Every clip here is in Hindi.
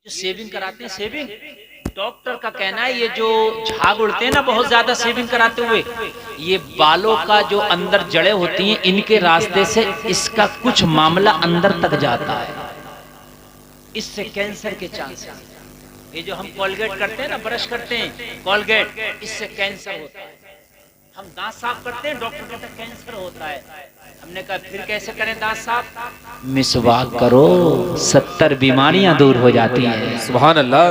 जो सेविंग कराते हैं, सेविंग, डॉक्टर का कहना है ये जो झाग उड़ते हैं ना बहुत ज्यादा सेविंग कराते हुए, ये बालों का जो अंदर जड़ें होती हैं इनके रास्ते से इसका कुछ मामला अंदर तक जाता है, इससे कैंसर के चांसेस। ये जो हम कोलगेट करते हैं ना, ब्रश करते हैं कोलगेट, इससे कैंसर होता है। हम दांत साफ करते हैं, डॉक्टर कहता है कैंसर होता है। हमने कहा फिर कैसे करें दांत साफ? मिसवाक करो, 70 बीमारियां दूर हो जाती हैं। सुभान अल्लाह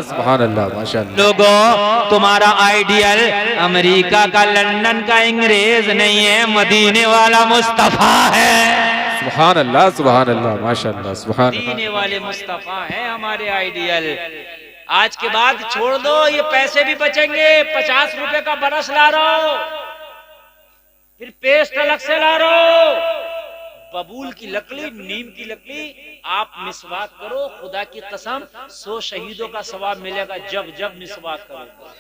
माशाअल्लाह। लोगों, तुम्हारा आइडियल अमेरिका का, लंदन का अंग्रेज नहीं है, मदीने वाला मुस्तफा है। सुभान अल्लाह माशाअल्लाह। सुभान मदीने वाले मुस्तफा है हमारे आइडियल। आज के बाद छोड़ दो, ये पैसे भी बचेंगे। 50 रुपए का बरस ला रहा हो, फिर पेस्ट अलग से ला रहा हो, बबूल की लकड़ी, नीम की लकड़ी, आप मिसवाक करो। खुदा की कसम 100 शहीदों का सवाब मिलेगा जब जब मिसवाक करो।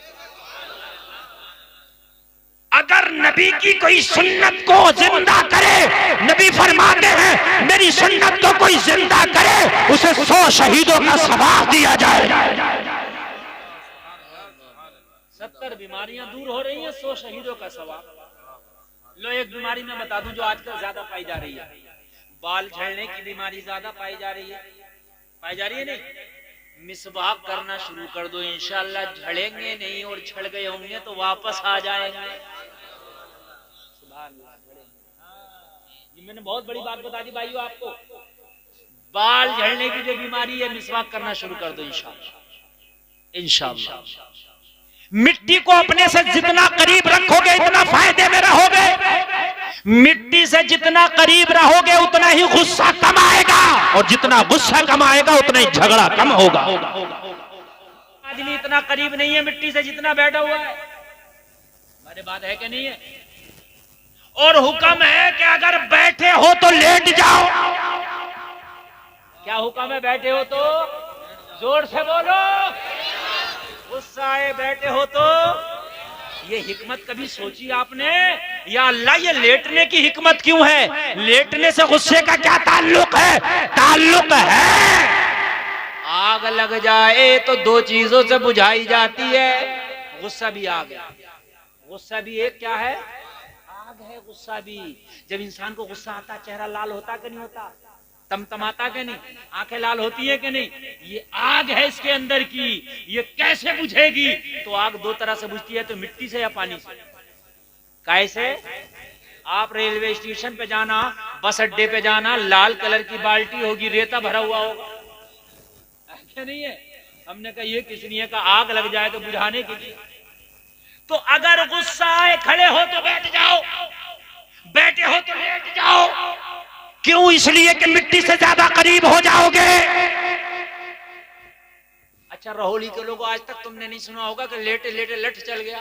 अगर नबी की कोई सुन्नत को जिंदा करे, नबी फरमाते हैं मेरी सुन्नत को कोई जिंदा करे उसे 100 शहीदों का सवाब दिया जाए। 70 बीमारियां दूर हो रही हैं, 100 शहीदों का सवाब। लो एक बीमारी मैं बता दूं जो आजकल ज्यादा पाई जा रही है, बाल झड़ने की बीमारी ज्यादा पाई जा रही है। पाई जा रही है नहीं, मिसवाक करना शुरू कर दो, इंशाल्लाह झड़ेंगे नहीं, और झड़ गए होंगे तो वापस आ जाएंगे। ये मैंने बहुत बड़ी बात बता दी भाइयों आपको। बाल झड़ने की जो बीमारी है, मिसवाक करना शुरू कर दो इंशाल्लाह। इंशाल्लाह मिट्टी को अपने से जितना करीब रखोगे इतना फायदे में रहोगे। मिट्टी से जितना करीब रहोगे उतना ही गुस्सा कम आएगा, और जितना गुस्सा कम आएगा उतना ही झगड़ा कम होगा। आदमी इतना करीब नहीं है मिट्टी से जितना बैठा हुआ है। हमारे बात है कि नहीं है? और हुक्म है कि अगर बैठे हो तो लेट जाओ। क्या हुक्म है? बैठे हो तो जोर से बोलो। गुस्सा आए बैठे हो तो, ये हिकमत कभी सोची आपने? या अल्लाह, ये लेटने की हिकमत क्यों है? लेटने से गुस्से का क्या ताल्लुक है? ताल्लुक है आग लग जाए तो 2 चीजों से बुझाई जाती है। गुस्सा भी आग है, गुस्सा भी एक क्या है? आग है। गुस्सा भी, जब इंसान को गुस्सा आता, चेहरा लाल होता कि नहीं होता, तमतमाता के नहीं, आंखें लाल होती है कि नहीं? ये आग है इसके अंदर की। ये कैसे बुझेगी? तो आग 2 तरह से बुझती है, तो मिट्टी से या पानी से। कैसे? आप रेलवे स्टेशन पे जाना, बस अड्डे पे जाना, लाल कलर की बाल्टी होगी, रेता भरा हुआ होगा, क्या नहीं है? हमने कहा ये किस लिए का आग लग जाए तो बुझाने के लिए। तो अगर गुस्सा आए, खड़े हो तो बैठ जाओ, बैठे हो तो लेट जाओ। क्यों? इसलिए कि मिट्टी से ज्यादा करीब हो जाओगे। अच्छा, रहोली के लोगों, आज तक तुमने नहीं सुना होगा कि लेटे लेटे लठ चल गया।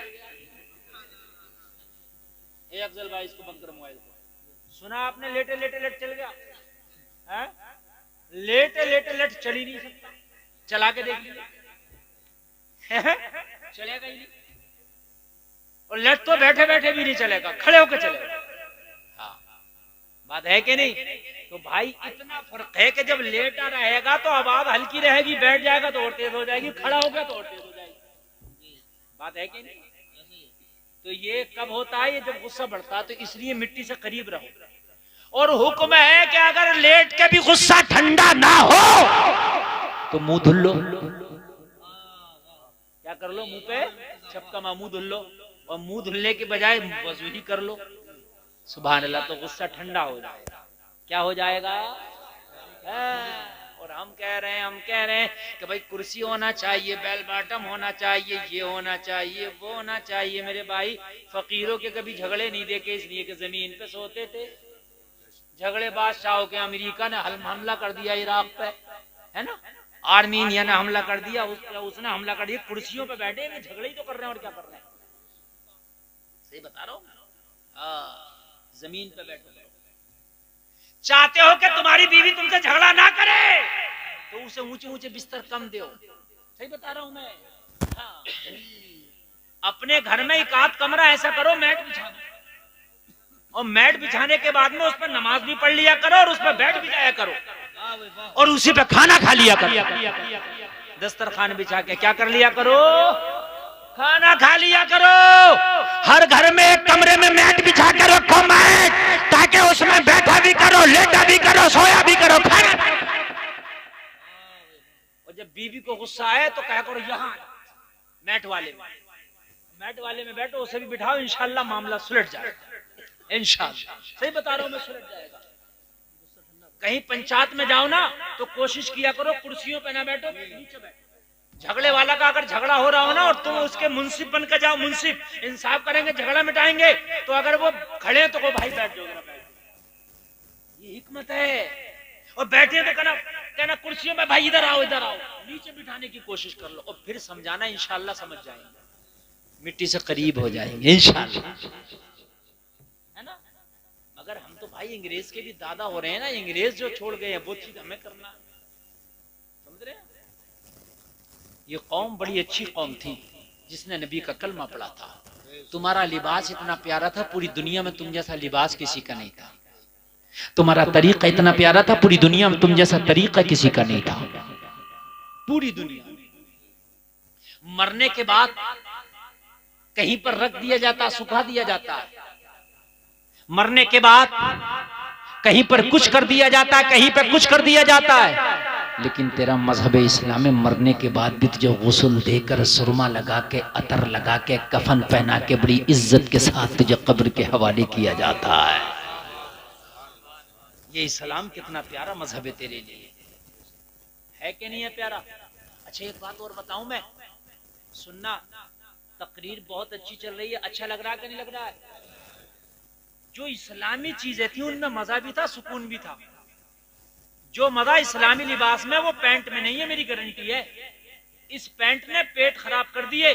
अफजल भाई इसको बंद करो मोबाइल को। सुना आपने लेटे लेटे लठ चल गया है? लेटे लेटे लठ चल ही नहीं सकता। चला के देख लीजिए चलेगा ही नहीं। और लठ तो बैठे बैठे भी नहीं चलेगा, खड़े होकर चलेगा। बात है कि नहीं? तो भाई इतना फर्क है कि जब लेटा रहेगा तो आवाज हल्की रहेगी, बैठ जाएगा तो और तेज हो जाएगी, खड़ा हो गया तो और तेज हो जाएगी। बात है कि नहीं? तो ये कब होता है? ये जब गुस्सा बढ़ता है। तो इसलिए मिट्टी से करीब रहो। और हुक्म है कि अगर लेट के भी गुस्सा ठंडा ना हो तो मुंह धुल लो। क्या कर लो? मुंह पे छपका मुंह धुल लो, और मुंह धुलने के बजाय वजू ही कर लो। सुभान अल्लाह, तो गुस्सा ठंडा हो जाएगा। क्या हो जाएगा? और हम कह रहे हैं कि भाई कुर्सी होना चाहिए, बेल बॉटम होना चाहिए, ये होना चाहिए, वो होना चाहिए। मेरे भाई, फकीरों के कभी झगड़े नहीं देखे, इसलिए कि जमीन पे सोते थे। झगड़े बादशाहों के, अमेरिका ने हमला कर दिया इराक पे, है ना, आर्मीनिया ने हमला कर दिया, उसने हमला कर दिया, कुर्सियों पे बैठे हैं, झगड़े ही तो कर रहे हैं और क्या कर रहे हैं? सही बता रहा हूँ। जमीन पे बैठो। चाहते हो कि तुम्हारी बीवी तुमसे झगड़ा ना करे तो उसे ऊंचे ऊंचे बिस्तर कम दो। सही बता रहा हूं मैं। हाँ। अपने घर में एक आध कमरा ऐसा करो, मैट बिछा दो, और मैट बिछाने के बाद में उस पर नमाज भी पढ़ लिया करो, और उस पर बैठ भी जाया करो, और उसी पे खाना खा लिया करो। दस्तरखान बिछा के क्या कर लिया करो, खाना खा लिया करो। हर घर में एक कमरे में मैट बिछा के रखो, मैट, ताकि उसमें बैठा भी करो, लेटा भी करो, सोया भी करो, खाना। और जब बीवी को गुस्सा आए तो क्या करो, यहाँ मैट वाले में बैठो, उसे भी बिठाओ, इंशाल्लाह मामला सुलझ जाएगा, इंशाल्लाह। सही बता रहा हूं मैं, सुलझ जाएगा। कहीं पंचायत में जाओ ना तो कोशिश किया करो कुर्सियों पे ना बैठो, नीचे बैठो। झगड़े वाला का अगर झगड़ा हो रहा हो ना और तुम उसके मुंसिफ बन के जाओ, मुंसिफ इंसाफ करेंगे, झगड़ा मिटाएंगे, तो अगर वो खड़े तो को भाई बैठ जाओ, ये हिकमत है। और बैठे तो कहना कुर्सियों में भाई इधर आओ, नीचे बिठाने की कोशिश कर लो, और फिर समझाना, इंशाल्लाह समझ जाएंगे, मिट्टी से करीब हो जाएंगे इंशाल्लाह, है ना। मगर हम तो भाई अंग्रेज के भी दादा हो रहे हैं ना, अंग्रेज जो छोड़ गए हैं वो चीज हमें करना, समझ रहे हैं। ये कौम बड़ी अच्छी कौम थी जिसने नबी का कलमा पढ़ा था। तुम्हारा लिबास इतना प्यारा था, पूरी दुनिया में तुम जैसा लिबास किसी का नहीं था। तुम्हारा तरीका इतना प्यारा था, पूरी दुनिया में तुम जैसा तरीका किसी का नहीं था। पूरी दुनिया में मरने के बाद कहीं पर रख दिया जाता, सुखा दिया जाता, मरने के बाद कहीं पर कुछ कर दिया जाता है, कहीं पर कुछ कर दिया जाता है, लेकिन तेरा मजहब इस्लाम में मरने के बाद भी तुझे गुस्ल देकर, सुरमा लगा के, अतर लगा के, कफन पहना के, बड़ी इज्जत के साथ तुझे कब्र के हवाले किया जाता है। ये इस्लाम कितना प्यारा मजहब है तेरे लिए, है कि नहीं है प्यारा। अच्छा एक बात और बताऊं मैं, सुनना, तकरीर बहुत अच्छी चल रही है, अच्छा लग रहा है कि नहीं लग रहा है। जो इस्लामी चीजें थी उनमें मजा भी था, सुकून भी था। जो मजा इस्लामी लिबास में वो पैंट में नहीं है, मेरी गारंटी है। इस पैंट ने पेट खराब कर दिए,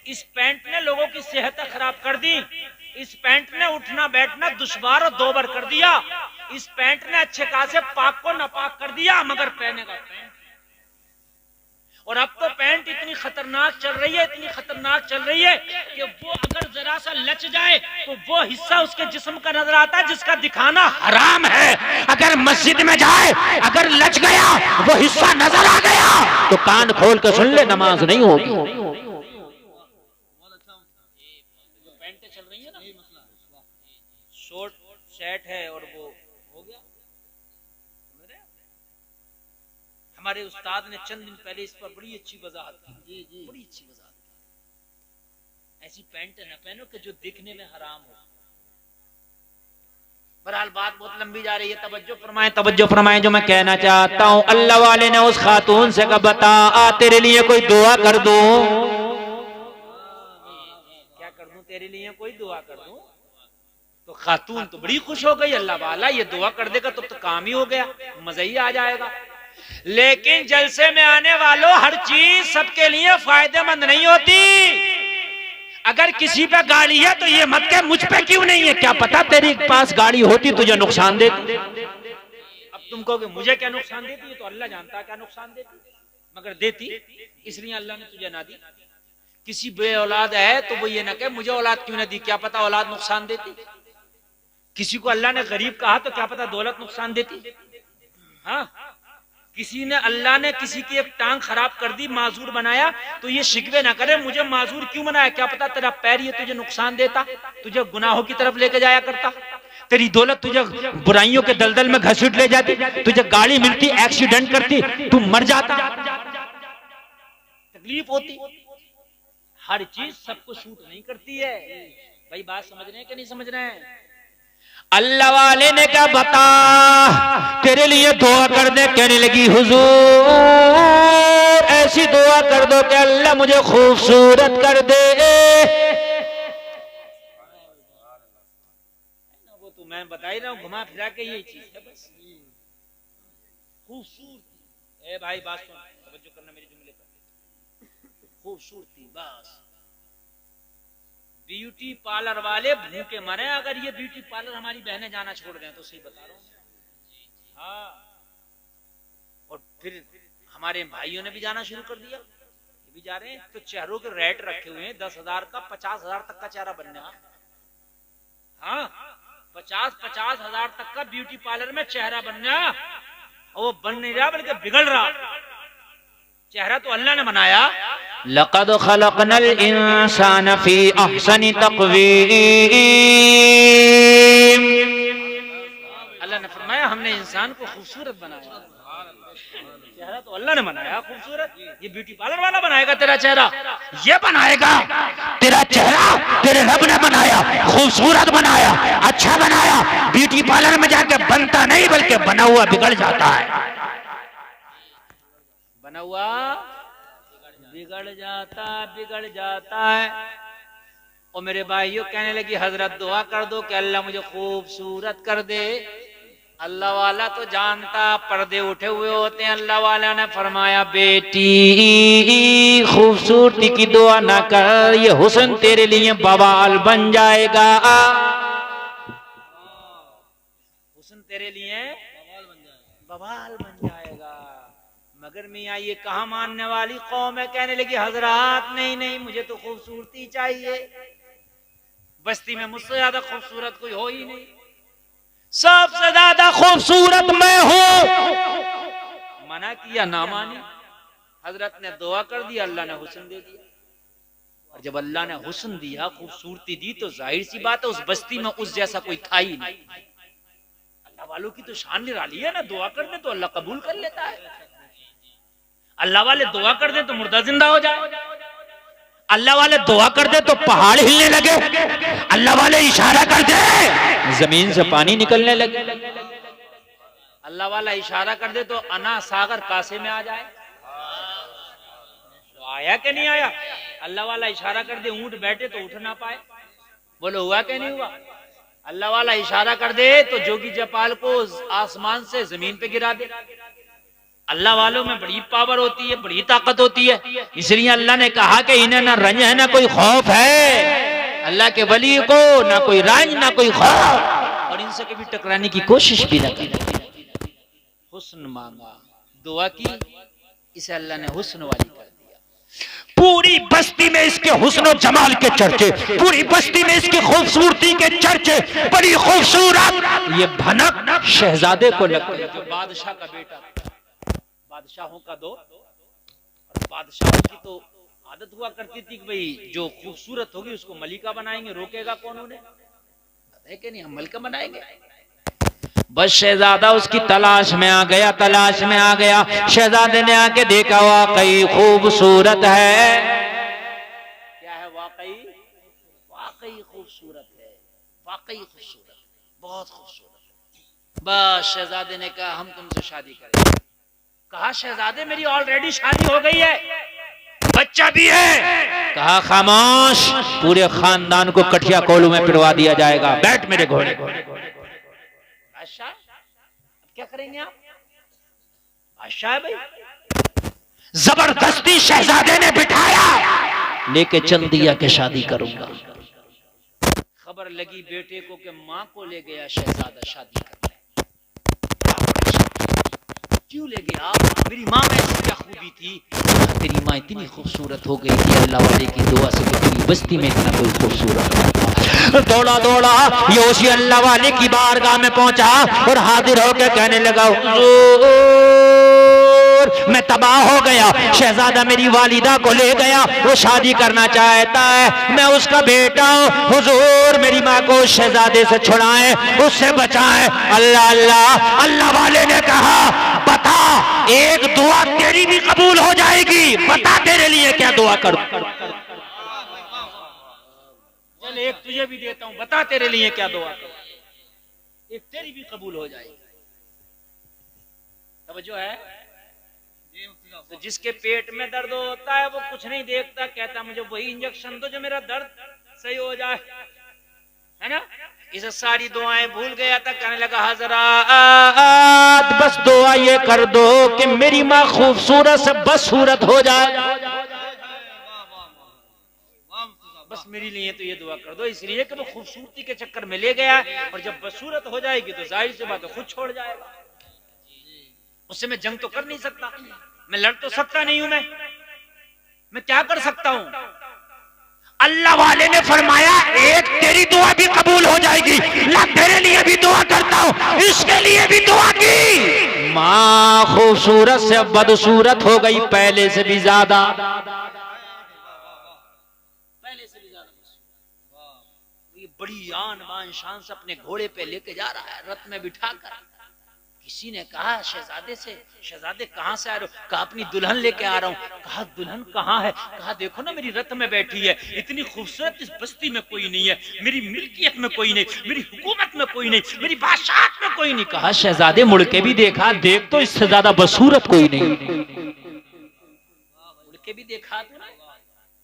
इस पैंट ने लोगों की सेहत खराब कर दी, इस पैंट ने उठना बैठना दुश्वार और दोबर कर दिया, इस पैंट ने अच्छे खासे पाक को नापाक कर दिया, मगर पहने का पैंट। और अब तो पैंट इतनी खतरनाक चल रही है, इतनी खतरनाक चल रही है कि वो अगर जरा सा लच जाए तो वो हिस्सा उसके जिस्म का नजर आता है जिसका दिखाना हराम है। अगर मस्जिद में जाए, अगर लच गया, वो हिस्सा नजर आ गया, तो कान खोल के सुन ले, नमाज नहीं होगी। पैंटें चल रही है ना, शॉर्ट शर्ट है और वो हो गया। हमारे उस्ताद ने चंद दिन पहले इस पर बड़ी अच्छी वजाहत की, बड़ी अच्छी वजाहत की। ऐसी पैंट न पहनो कि जो दिखने में हराम हो। बहरहाल बात बहुत लंबी जा रही है, तवज्जो फरमाएं। जो मैं कहना चाहता हूँ, अल्लाह वाले ने उस खातून से कहा, बता तेरे लिए कोई दुआ कर दूं। क्या कर दूं तेरे लिए, कोई दुआ कर दूं। तो खातून तो बड़ी खुश हो गई, अल्लाह वाला ये दुआ कर देगा तो काम ही हो गया, मजा ही आ जाएगा। लेकिन जलसे में आने वालों, हर चीज सबके लिए फायदेमंद नहीं होती। अगर किसी पे गाड़ी है तो ये मत कह मुझ पे क्यों नहीं है, क्या पता तेरे पास गाड़ी होती तुझे नुकसान देती। अब तुम कहोगे मुझे क्या नुकसान देती है, तो अल्लाह जानता है क्या नुकसान देती, मगर देती इसलिए अल्लाह ने तुझे ना दी। किसी बे औलाद है तो वो ये ना कहे मुझे औलाद क्यों ना दी, क्या पता औलाद नुकसान देती। किसी को अल्लाह ने गरीब कहा तो क्या पता दौलत नुकसान देती। हाँ, किसी ने, अल्लाह ने किसी की एक टांग खराब कर दी, माजूर बनाया, तो ये शिकवे ना करे मुझे माजूर क्यों बनाया, क्या पता तेरा पैर ये तुझे नुकसान देता, तुझे गुनाहों की तरफ लेके जाया करता। तेरी दौलत तुझे बुराइयों के दलदल में घसीट ले जाती, तुझे गाड़ी मिलती, एक्सीडेंट करती, तू मर जाता, तकलीफ होती। हर चीज सबको शूट नहीं करती है। भाई बात समझ रहे हैं कि नहीं समझ रहे हैं। अल्लाह वाले ने क्या बता तेरे लिए दुआ करने कहने लगी, हुजूर ऐसी दुआ कर दो कि अल्लाह मुझे खूबसूरत कर दे। वो तो मैं बता ही रहा हूँ, घुमा फिरा के ये चीज है बस, खूबसूरती। ए भाई बात सुन, तवज्जो करना मेरे जुमले पर। खूबसूरती बस। ब्यूटी पार्लर वाले भूखे मरे अगर ये ब्यूटी पार्लर हमारी बहनें जाना छोड़ दें, तो सही बता रहा हूँ। हाँ, और फिर हमारे भाइयों ने भी जाना शुरू कर दिया, ये भी जा रहे हैं। तो चेहरों के रेट रखे हुए हैं 10,000 का 50,000 तक का चेहरा बनना। हाँ, 50,000 तक का ब्यूटी पार्लर में चेहरा बनना, और वो बन नहीं रहा बल्कि बिगड़ रहा। चेहरा तो अल्लाह ने बनाया। लक़द खलक़नल इंसान फी अहसनि तक़वीम। अल्लाह ने फरमाया हमने इंसान को खूबसूरत बनाया। चेहरा तो अल्लाह ने बनाया खूबसूरत, ये ब्यूटी पार्लर वाला बनाएगा तेरा चेहरा? ये बनाएगा तेरा चेहरा, तेरे रब ने बनाया, खूबसूरत बनाया, अच्छा बनाया। ब्यूटी पार्लर में जाके बनता नहीं बल्कि बना हुआ बिगड़ जाता है। बना हुआ बिगड़ जाता है। और मेरे भाइयों कहने लगी हजरत दुआ कर दो कि अल्लाह मुझे खूबसूरत कर दे। अल्लाह वाला तो जानता पर्दे उठे हुए होते हैं। अल्लाह वाला ने फरमाया बेटी खूबसूरती की दुआ ना कर, ये हुस्न तेरे लिए बवाल बन जाएगा। हुस्न तेरे लिए बवाल बन जाएगा। मगर मियाँ ये कहाँ मानने वाली कौम है। कहने लगी हजरात नहीं नहीं मुझे तो खूबसूरती चाहिए, बस्ती में मुझसे ज्यादा खूबसूरत कोई हो ही नहीं, सबसे ज्यादा खूबसूरत मैं हूं। मना किया ना मानी। हजरत ने दुआ कर दी, अल्लाह ने हुस्न दे दिया। और जब अल्लाह ने हुस्न दिया, खूबसूरती दी, तो जाहिर सी बात है उस बस्ती में उस जैसा कोई था ही नहीं। अल्लाह वालों की तो शान निराली है ना, दुआ कर दे तो अल्लाह कबूल कर लेता है। अल्लाह वाले दुआ कर दे तो मुर्दा जिंदा हो जाए, अल्लाह वाले दुआ कर दे तो पहाड़ हिलने लगे, अल्लाह वाले इशारा कर दे जमीन से पानी निकलने लगे, अल्लाह वाला इशारा कर दे तो अना सागर कासे में आ जाए। तो आया कि नहीं आया? अल्लाह वाला इशारा कर दे ऊंट बैठे तो उठ ना पाए। बोलो हुआ कि नहीं हुआ? अल्लाह वाला इशारा कर दे तो जोगी जयपाल को आसमान से जमीन पे गिरा दे। अल्लाह वालों में बड़ी पावर होती है, बड़ी ताकत होती है। इसलिए अल्लाह ने कहा कि इन्हें ना रंज है ना कोई खौफ है। अल्लाह के वली को ना कोई रंज ना कोई खौफ, और इनसे कभी टकराने की कोशिश भी न की। हुस्न मांगा, दुआ की, इसे अल्लाह ने हुस्न वाली कर दिया। पूरी बस्ती में इसके हुस्न जमाल के चर्चे, पूरी बस्ती में इसकी खूबसूरती के चर्चे। बड़ी खूबसूरत ये भनक शहजादे को लग गई। जो बादशाह का बेटा, बादशाहों का दो, और बादशाहों की तो आदत हुआ करती थी कि भाई जो खूबसूरत होगी उसको मलिका बनाएंगे, रोकेगा कौन उन्हें? है कि नहीं, हम मलिका बनाएंगे। बस शहजादा उसकी तलाश में आ गया, तलाश में आ गया। शहजादे ने आके देखा वाकई खूबसूरत है। क्या है? वाकई खूबसूरत है, वाकई खूबसूरत, बहुत खूबसूरत। बस शहजादे ने कहा हम तुमसे शादी करेंगे। कहा शहजादे मेरी ऑलरेडी शादी हो गई है, बच्चा भी है। कहा खामोश, पूरे खानदान को कठिया कोलू में पिटवा दिया जाएगा। बैठ मेरे घोड़े। बादशाह क्या करेंगे आप? बादशाह है भाई। जबरदस्ती शहजादे ने बिठाया, लेके चल दिया कि शादी करूंगा। खबर लगी बेटे को कि माँ को ले गया शहजादा शादी करने। क्यों ले गया? मेरी माँ में ऐसी क्या खूबी थी? तेरी माँ इतनी खूबसूरत हो गई थी अल्लाह वाले की दुआ से, पूरी बस्ती में इतना कोई खूबसूरत नहीं था। दौड़ा दौड़ा ये उसी अल्लाह वाले की बारगाह में पहुंचा और हाजिर होकर कहने लगा मैं तबाह हो गया, शहजादा मेरी वालिदा को ले गया, वो शादी करना चाहता है, मैं उसका बेटा हूँ, हुजूर मेरी माँ को शहजादे से छुड़ाएं, उससे बचाएं। अल्लाह अल्लाह। अल्लाह वाले ने कहा बता, एक दुआ तेरी भी कबूल हो जाएगी, बता तेरे लिए क्या दुआ करूं? चल एक तुझे भी देता हूं, बता तेरे लिए क्या दुआ करूं? एक तेरी भी कबूल हो जाएगी। तवज्जो है? तो जिसके पेट में दर्द होता है वो कुछ नहीं देखता, कहता मुझे वही इंजेक्शन दो जो मेरा दर्द सही हो जाए, है ना? इसे सारी दुआएं भूल गया था। कहने लगा हजरात बस दुआ ये कर दो कि मेरी माँ खूबसूरत से बदसूरत हो जाए, बस मेरे लिए तो ये दुआ कर दो। इसलिए कि वो खूबसूरती के चक्कर में ले गया, और जब बदसूरत हो जाएगी तो जाहिर सी बात है खुद छोड़ जाएगा। उससे मैं जंग तो कर नहीं सकता, मैं लड़ तो सकता नहीं हूं, मैं क्या कर सकता हूं? अल्लाह वाले ने फरमाया एक तेरी दुआ भी कबूल हो जाएगी, ला तेरे लिए भी दुआ करता हूं, इसके लिए भी दुआ की। माँ खूबसूरत से बदसूरत हो गई पहले से भी ज्यादा। पहले से भी ज्यादा ये बड़ी आन बान शान से अपने घोड़े पे लेके जा रहा है, रथ में बिठाकर। किसी ने कहा शहजादे से, शहजादे कहाँ से आ रहे हो? कहा अपनी दुल्हन लेके आ रहा हूँ। कहा दुल्हन कहाँ है? कहा देखो ना मेरी रथ में बैठी है, इतनी खूबसूरत इस बस्ती में कोई नहीं है, मेरी मिल्कियत में कोई नहीं, मेरी हुकूमत में कोई नहीं, मेरी बादशाहत में कोई नहीं। कहा शहजादे मुड़ के भी देखा, देख तो इससे ज्यादा बदसूरत कोई नहीं। मुड़ के भी देखा तो ना,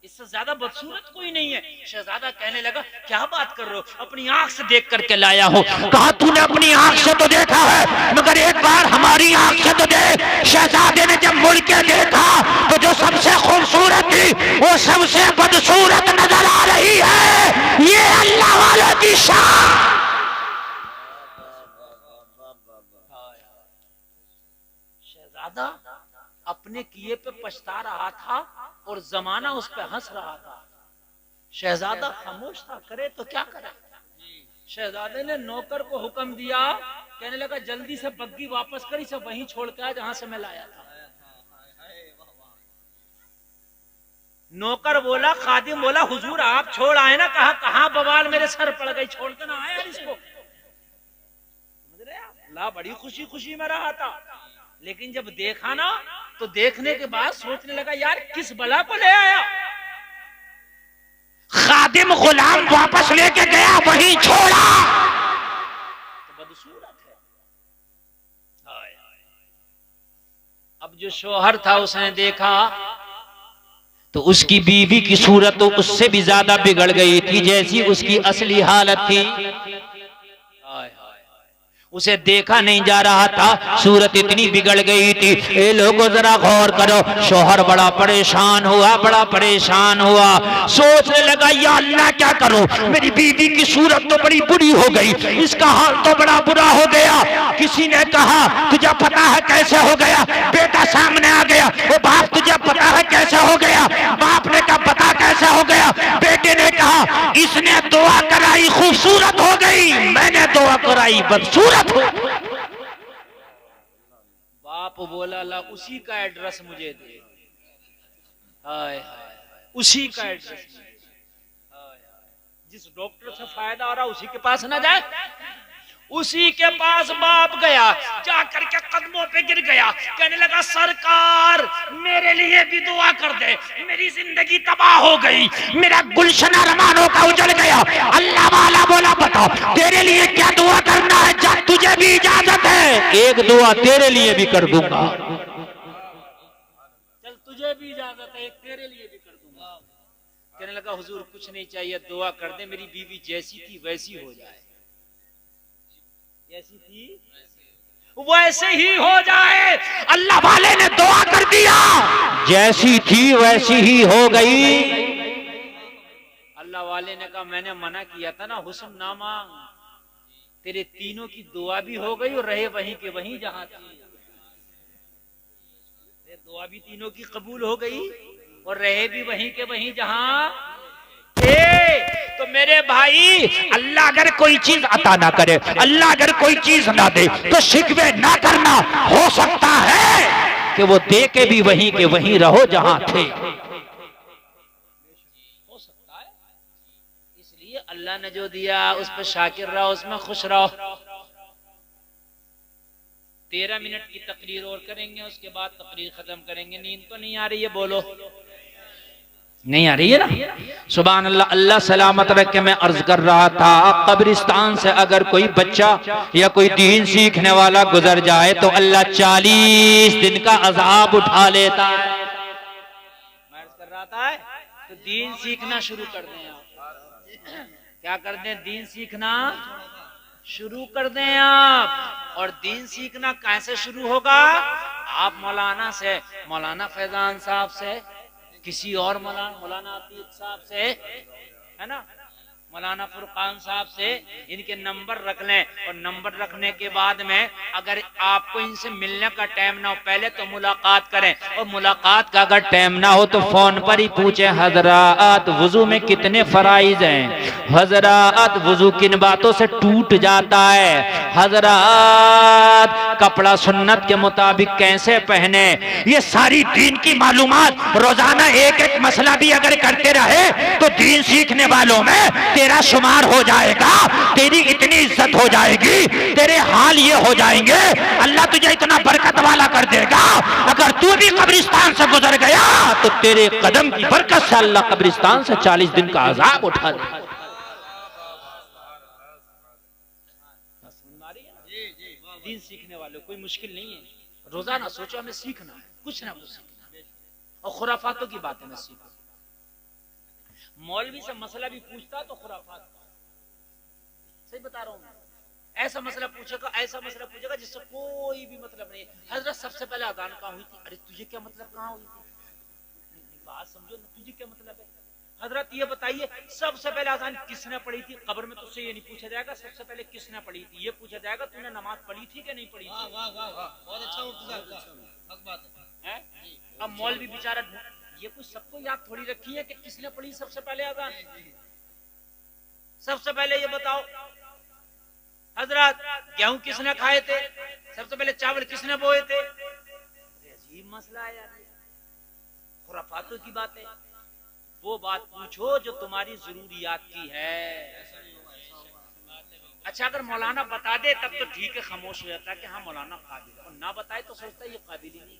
इससे ज्यादा बदसूरत कोई नहीं है। शहजादा कहने लगा क्या बात कर रहे हो? अपनी आंख से देख करके लाया हो। कहा तूने अपनी आंख से तो देखा है, मगर एक बार हमारी आंख से तो देख। शहजादे ने जब मुड़ के देखा तो जो सबसे खूबसूरत थी वो सबसे बदसूरत नजर आ रही है। ये अल्लाह वालों की शान। शहजादा अपने किए पे पछता रहा था और जमाना उस पे हंस रहा था। शहजादा खामोश था, करे तो क्या करे। शहजादे ने नौकर को हुक्म दिया, कहने लगा जल्दी से बग्गी वापस कर, इसे वहीं छोड़ के आ जहां से मैं लाया था। नौकर बोला, खादिम बोला हुजूर आप छोड़ आए ना। कहा कहां बवाल मेरे सर पड़ गई, छोड़ के ना आया इसको। समझ रहे आप? ला बड़ी खुशी खुशी में रहा था, लेकिन जब देखा ना तो देखने के बाद सोचने लगा यार किस बला को ले आया। खादिम गुलाम वापस लेके गया, वहीं छोड़ा। तो बदसूरत है। अब जो शोहर था उसने देखा तो उसकी बीवी की सूरत तो उससे भी ज्यादा बिगड़ गई थी जैसी उसकी असली हालत थी। उसे देखा नहीं जा रहा था, सूरत इतनी बिगड़ गई थी। ए लोगों जरा गौर करो, शौहर बड़ा परेशान हुआ, बड़ा परेशान हुआ। सोचने लगा या अल्लाह क्या करो, मेरी बीवी की सूरत तो बड़ी बुरी हो गई, इसका हाल तो बड़ा बुरा हो गया। किसी ने कहा तुझे पता है कैसे हो गया? बेटा सामने आ गया, ओ बाप तुझे पता है कैसे हो गया? बाप ने कहा पता कैसे हो गया? बेटे ने कहा इसने दुआ कराई खूबसूरत हो गई, मैंने दुआ कराई बदसूरत। बाप बोला ला उसी का एड्रेस मुझे दे। हाय हाय उसी का एड्रेस। जिस डॉक्टर से फायदा हो रहा उसी के पास ना जाए। उसी के पास बाप गया, जाकर के कदमों पे गिर गया, कहने लगा सरकार मेरे लिए भी दुआ कर दे, मेरी जिंदगी तबाह हो गई, मेरा गुलशन अरमानों का उजड़ गया। अल्लाह वाला बोला बताओ तेरे लिए क्या दुआ करना है? जा तुझे भी इजाजत है, एक दुआ तेरे लिए भी कर दूंगा। चल तुझे भी इजाजत है, एक तेरे लिए भी कर दूंगा। कहने लगा हुजूर कुछ नहीं चाहिए, दुआ कर दे मेरी बीवी जैसी थी वैसी हो जाए, जैसी थी वैसे ही हो जाए। अल्लाह वाले ने दुआ कर दिया, जैसी थी वैसी ही हो गई। अल्लाह वाले ने कहा मैंने मना किया था ना हुस्न ना मांग, तेरे तीनों की दुआ भी हो गई और रहे वहीं के वहीं जहां थी। दुआ भी तीनों की कबूल हो गई और रहे भी वहीं के वहीं जहां थे। तो मेरे भाई अल्लाह अगर कोई चीज अता ना करे, अल्लाह अगर कोई चीज ना दे तो शिकवे ना करना। हो सकता है कि वो दे के भी वहीं के वहीं रहो जहां थे। हो सकता है, इसलिए अल्लाह ने जो दिया उस पर शाकिर रहो, उसमें खुश रहो। 13 मिनट की तकरीर और करेंगे, उसके बाद तकरीर खत्म करेंगे। नींद तो नहीं आ रही है? बोलो नहीं आ रही है ना? सुभान अल्लाह। अल्लाह सलामत रखे। मैं अर्ज कर रहा था कब्रिस्तान से अगर कोई बच्चा या कोई दीन सीखने वाला गुजर जाए तो अल्लाह 40 दिन का अजाब उठा लेता है। मैं अर्ज कर रहा था तो दीन सीखना शुरू कर दें आप। क्या कर दें? दीन सीखना शुरू कर दें आप। और दीन सीखना कैसे शुरू होगा? आप मौलाना से, मौलाना फैजान साहब से, किसी और मौलाना आतिक साहब से, है ना, मौलाना फुरकान साहब से इनके नंबर रख लें, और नंबर रखने के बाद में अगर आपको इनसे मिलने का टाइम ना हो पहले तो मुलाकात करें, और मुलाकात का अगर टाइम ना हो तो फोन पर ही पूछें, हजरात वुजू में कितने फराइज हैं, हजरात वुजू किन बातों से टूट जाता है, हजरात कपड़ा सुन्नत के मुताबिक कैसे पहने, ये सारी दीन की मालूमात रोजाना एक एक मसला भी अगर करते रहे तो दीन सीखने वालों में तेरा शुमार हो जाएगा, तेरी इतनी इज्जत हो जाएगी, तेरे हाल ये हो जाएंगे, अल्लाह तुझे इतना बरकत वाला कर देगा। अगर तू भी कब्रिस्तान से गुजर गया तो तेरे कदम की बरकत से अल्लाह कब्रिस्तान से 40 दिन का अजाब उठा दे। दीन सीखने वालों कोई मुश्किल नहीं है, रोजाना सोचो हमें सीखना है, कुछ ना कुछ सीखना है, और खुराफातों की बातें ना सीखो। मौलवी से मसला भी पूछता तो खुराफात, सही बता रहा हूं मैं, ऐसा मसला पूछेगा, ऐसा मसला पूछेगा जिससे कोई भी मतलब नहीं। हजरत सबसे पहले अजान कहाँ हुई थी, अरे तुझे क्या मतलब कहाँ हुई थी, बात समझो ना, तुझे क्या मतलब है। हजरत ये बताइए सबसे पहले अजान किसने पढ़ी थी, कब्र में तुझसे ये नहीं पूछा जाएगा सबसे पहले किसने पढ़ी थी, ये पूछा जाएगा तूने नमाज पढ़ी थी कि नहीं पढ़ी थी। बहुत अच्छा। अब मौलवी बेचारा ये कुछ सबको याद थोड़ी रखी है कि किसने पढ़ी सबसे पहले अजान, सबसे पहले ये बताओ हजरत गेहूं किसने खाए थे, सबसे पहले चावल किसने बोए थे। अजीब मसला है यार, खुराफातों की बात है। वो बात पूछो जो तुम्हारी जरूरियात की है। अच्छा अगर मौलाना बता दे तब तो ठीक है, खामोश हो जाता है कि हाँ मौलाना काबिल, और ना बताए तो सोचता है ये काबिल ही नहीं।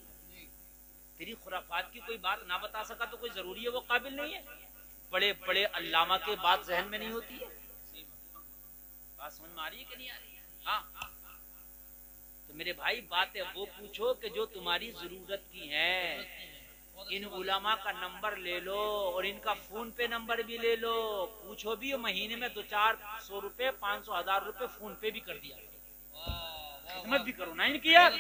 तेरी खुराफात की कोई बात ना बता सका तो कोई जरूरी है वो काबिल नहीं है। बड़े बड़े अल्लामा के बात जहन में नहीं होती है। बात समझ में आ रही है कि नहीं आ रही है। हाँ तो मेरे भाई बात है वो पूछो कि जो तुम्हारी जरूरत की है। इन उलमा का नंबर ले लो और इनका फोन पे नंबर भी ले लो, पूछो भी, महीने में 200-400 रुपए 500-1000 रुपए फोन पे भी कर दिया, खिदमत भी करो ना इनकी यार।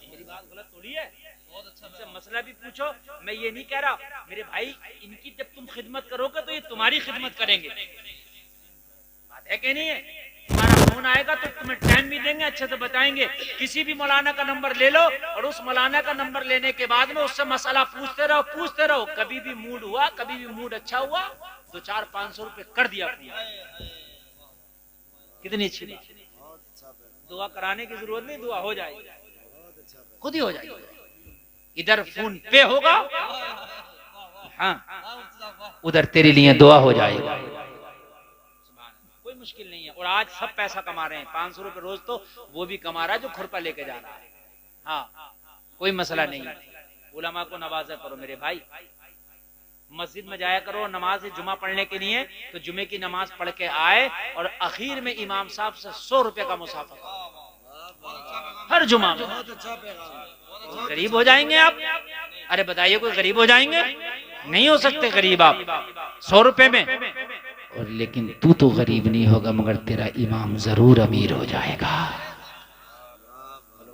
मेरी बात गलत थोड़ी है, बहुत अच्छा मसला भी पूछो। मैं ये नहीं कह रहा मेरे भाई इनकी जब तुम खिदमत करोगे तो ये तुम्हारी खिदमत करेंगे, बात है कि नहीं है। तुम्हारा फोन आएगा तो तुम्हें टाइम भी देंगे, अच्छे से बताएंगे। किसी भी मौलाना का नंबर ले लो और उस मौलाना का नंबर लेने के बाद में उससे मसला पूछते रहो। कभी भी मूड हुआ, कभी भी मूड अच्छा हुआ 200-400-500 रुपए कर दिया। कितनी अच्छी दुआ कराने की जरूरत नहीं, दुआ हो जाएगी, खुद ही हो जाएगी। इधर फोन पे होगा, हाँ उधर तेरे लिए दुआ हो जाएगा, कोई मुश्किल नहीं है। और आज सब पैसा कमा रहे हैं, 500 रुपए रोज तो वो भी कमा रहा है जो खुरपा लेके जा रहा है। हाँ कोई मसला नहीं है, उलमा को नवाजा करो मेरे भाई। मस्जिद में जाया करो नमाज जुमा पढ़ने के लिए, तो जुमे की नमाज पढ़ के आए और आखिर में इमाम साहब से 100 रुपए का मुसाफा हर जुमा में। गरीब हो जाएंगे आप? अरे बताइए कोई गरीब हो जाएंगे? नहीं हो सकते गरीब आप 100 रुपए में। और लेकिन तू तो गरीब नहीं होगा मगर तेरा इमाम जरूर अमीर हो जाएगा।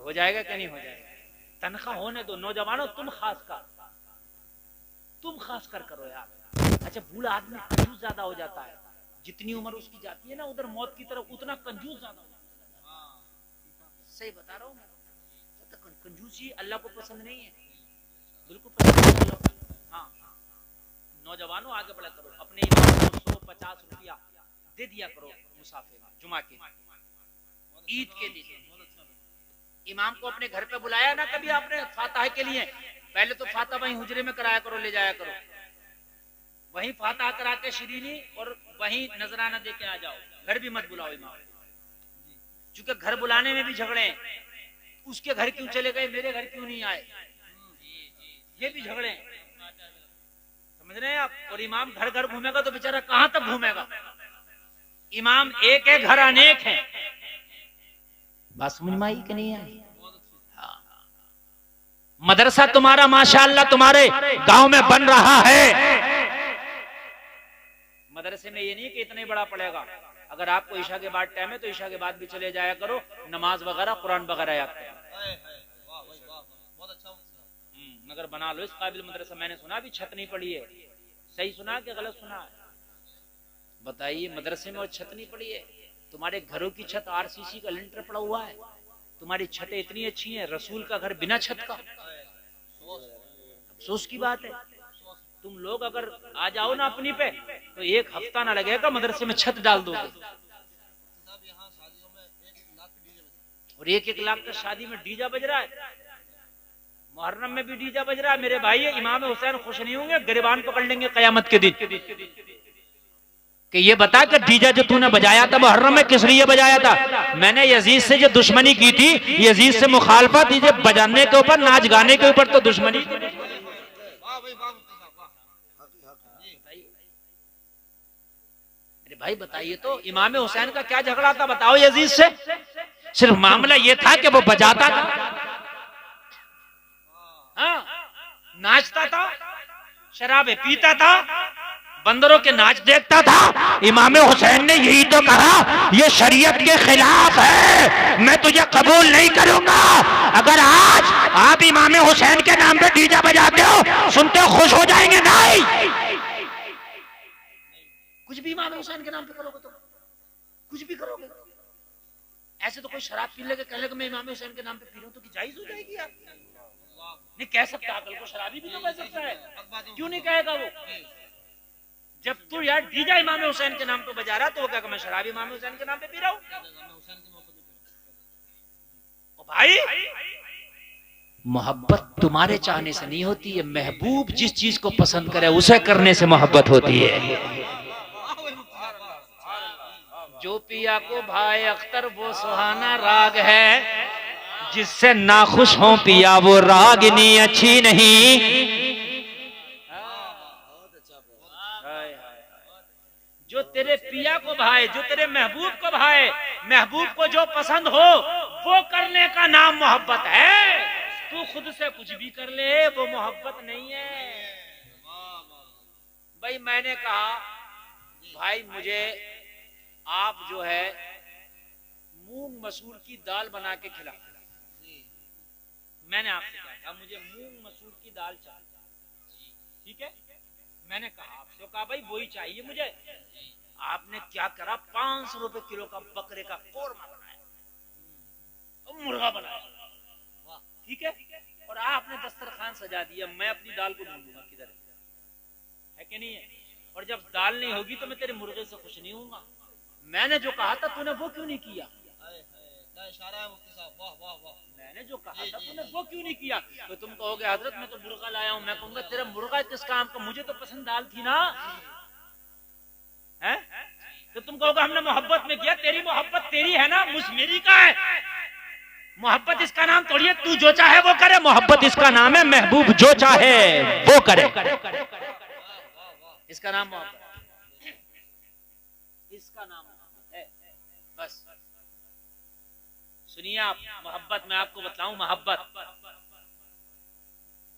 हो जाएगा क्या नहीं हो जाएगा? तनख्वाह होने दो नौजवानों, तुम खास कर करो यार। अच्छा बूढ़ा आदमी कंजूस ज्यादा हो जाता है, जितनी उम्र उसकी जाती है ना उधर मौत की तरफ उतना कंजूस ज्यादा हो जाता है। सही बता रहा हूँ मैं, तो कंजूसी अल्लाह को पसंद नहीं है, बिल्कुल पसंद नहीं। हाँ नौजवानों आगे बढ़ा करो, अपने इमाम को 150 रुपया दे दिया करो मुसाफिर में, जुमा के ईद के दिन। इमाम को अपने घर पे बुलाया ना कभी आपने फातह के लिए, पहले तो फातह वहीं हुजरे में कराया करो, ले जाया करो, वहीं फातह करा के शिरीनी और वहीं नजराना दे के आ जाओ। घर भी मत बुलाओ इमाम, क्योंकि घर बुलाने में भी झगड़े हैं। उसके घर क्यों चले गए, मेरे घर क्यों नहीं आए, ये भी झगड़े हैं, समझ रहे हैं आप। और इमाम घर घर घूमेगा तो बेचारा कहां तक घूमेगा। इमाम एक है, घर अनेक है। बात समझ में आई कि नहीं आई? मदरसा तुम्हारा माशाअल्लाह तुम्हारे गांव में बन रहा है। मदरसे में ये नहीं कि इतना ही बड़ा पड़ेगा। अगर आपको ईशा के बाद टाइम है तो ईशा के बाद भी चले जाया करो, नमाज वगैरह कुरान वगैरह याद करो। मगर बना लो इस काबिल मदरसा। मैंने सुना भी छत नहीं पड़ी है, सही सुना कि गलत सुना है? बताइए, मदरसे में और छत नहीं पड़ी है? तुम्हारे घरों की छत आरसीसी का लिंटर पड़ा हुआ है। तुम्हारी छतें इतनी अच्छी हैं, रसूल का घर बिना छत का। अफसोस की बात है। तुम लोग अगर आ जाओ ना अपनी पे, तो एक हफ्ता ना लगेगा मदरसे में छत डाल दोगे। और 1-1 लाख का शादी में डीजा बज रहा है, मुहर्रम में भी डीजा बज रहा है। मेरे भाई, इमाम हुसैन खुश नहीं होंगे, गिरबान पकड़ लेंगे कयामत के दिन कि ये बता कि डीजा जो तूने बजाया था मुहर्रम में किस लिए बजाया था? मैंने यजीद से जो दुश्मनी की थी, यजीद से मुखालफत, ये बजाने के ऊपर, नाच गाने के ऊपर तो दुश्मनी। मेरे भाई बताइए तो, इमाम हुसैन का क्या झगड़ा था बताओ यजीद से? सिर्फ मामला ये था कि वो बजाता था, हाँ, नाचता था, शराबे पीता था, बंदरों के नाच देखता था। इमाम हुसैन ने यही तो कहा, ये शरीयत के खिलाफ है, मैं तुझे कबूल नहीं करूंगा। अगर आज आप इमाम हुसैन के नाम पे डीजा बजाते हो, सुनते खुश हो जाएंगे? नहीं, कुछ भी इमाम हुसैन के नाम पे करोगे तो कुछ भी करोगे। ऐसे तो कोई शराब पी लेगा, कह लेगा मैं इमाम हुसैन के नाम पे पी रहा हूं, तो जायज हो जाएगी यार? नहीं कह सकता, अकल को शराबी भी तो कह सकता है, क्यों नहीं कहेगा वो? जब तू यार डीजा इमाम हुसैन के नाम पे बजा रहा, तो वो क्या मैं शराब इमाम हुसैन के नाम पे पी रहा हूं? भाई, मोहब्बत तुम्हारे चाहने से नहीं होती है, महबूब जिस चीज को पसंद करे उसे करने से मोहब्बत होती है। जो पिया को भाई अख्तर वो सुहाना राग है, जिससे नाखुश हो पिया वो रागिनी अच्छी नहीं। जो तेरे पिया को भाए, जो तेरे महबूब को भाए, महबूब को जो पसंद हो वो करने का नाम मोहब्बत है। तू खुद से कुछ भी कर ले, वो मोहब्बत नहीं है। भाई मैंने कहा भाई मुझे आप जो है मूंग मसूर की दाल बना के खिला। मैंने आपसे कहा मुझे मूंग मसूर की दाल चाहिए, ठीक है? मैंने कहा आपसे, कहा भाई वही चाहिए मुझे। आपने क्या करा, 500 रुपए किलो का बकरे का कोरमा बनाया, मुर्गा बनाया, ठीक है? और आपने दस्तरखान सजा दिया। मैं अपनी दाल को ढूंढूंगा किधर है कि नहीं है। और जब दाल नहीं होगी तो मैं तेरे मुर्गे से खुश नहीं हूंगा। मैंने जो कहा था तूने वो क्यों नहीं किया? मैंने जो कहा था तूने वो क्यों नहीं किया? तो तुम कहोगे हजरत मैं तो मुर्गा लाया हूं। मैं कहूंगा तेरा मुर्गा किस काम का? मुझे तो पसंद दाल थी ना, है? तो तुम कहोगे हमने मोहब्बत में किया। तेरी मोहब्बत तेरी है ना, मुझ मेरी का है। मोहब्बत इसका नाम थोड़ी है तू जो चाहे वो करे। मोहब्बत इसका नाम है महबूब जो चाहे वो करे। इसका नाम मोहब्बत, इसका नाम है। बस सुनिए आप, मोहब्बत मैं आपको बताऊं, मोहब्बत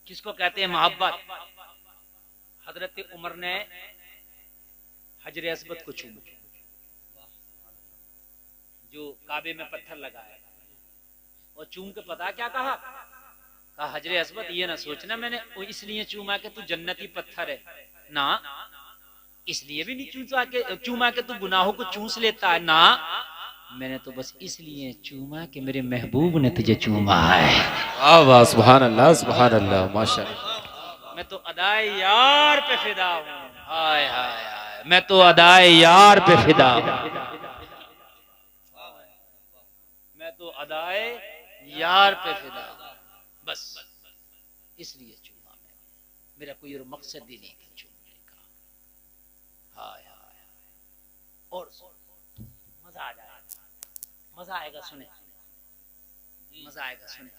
किसको कहते हैं? मोहब्बत, हजरत उमर ने हजर अस्वद को चूमा, जो काबे में पत्थर लगाया, और चूम के पता क्या कहा? कहा हजर अस्वद ये ना सोचना मैंने इसलिए चूमा कि तू जन्नती पत्थर है ना, इसलिए भी नहीं चूमा के तू गुनाहों को चूस लेता है ना, मैंने तो बस इसलिए चूमा कि मेरे महबूब ने तुझे चूमा है। वाह, सुभान अल्लाह, माशाअल्लाह। मैं तो अदाए यार पे फिदा हूँ। हाय हाय हाय, मैं तो अदाए यार पे फिदा हूँ। मैं तो अदाए यार पे फिदा हूँ, बस इसलिए चूमा मैं। मेरा कोई और मकसद ही नहीं था चूमने का। हाय हाय, और मजा आ जाएगा, मजा आएगा सुने, मजा आएगा सुने।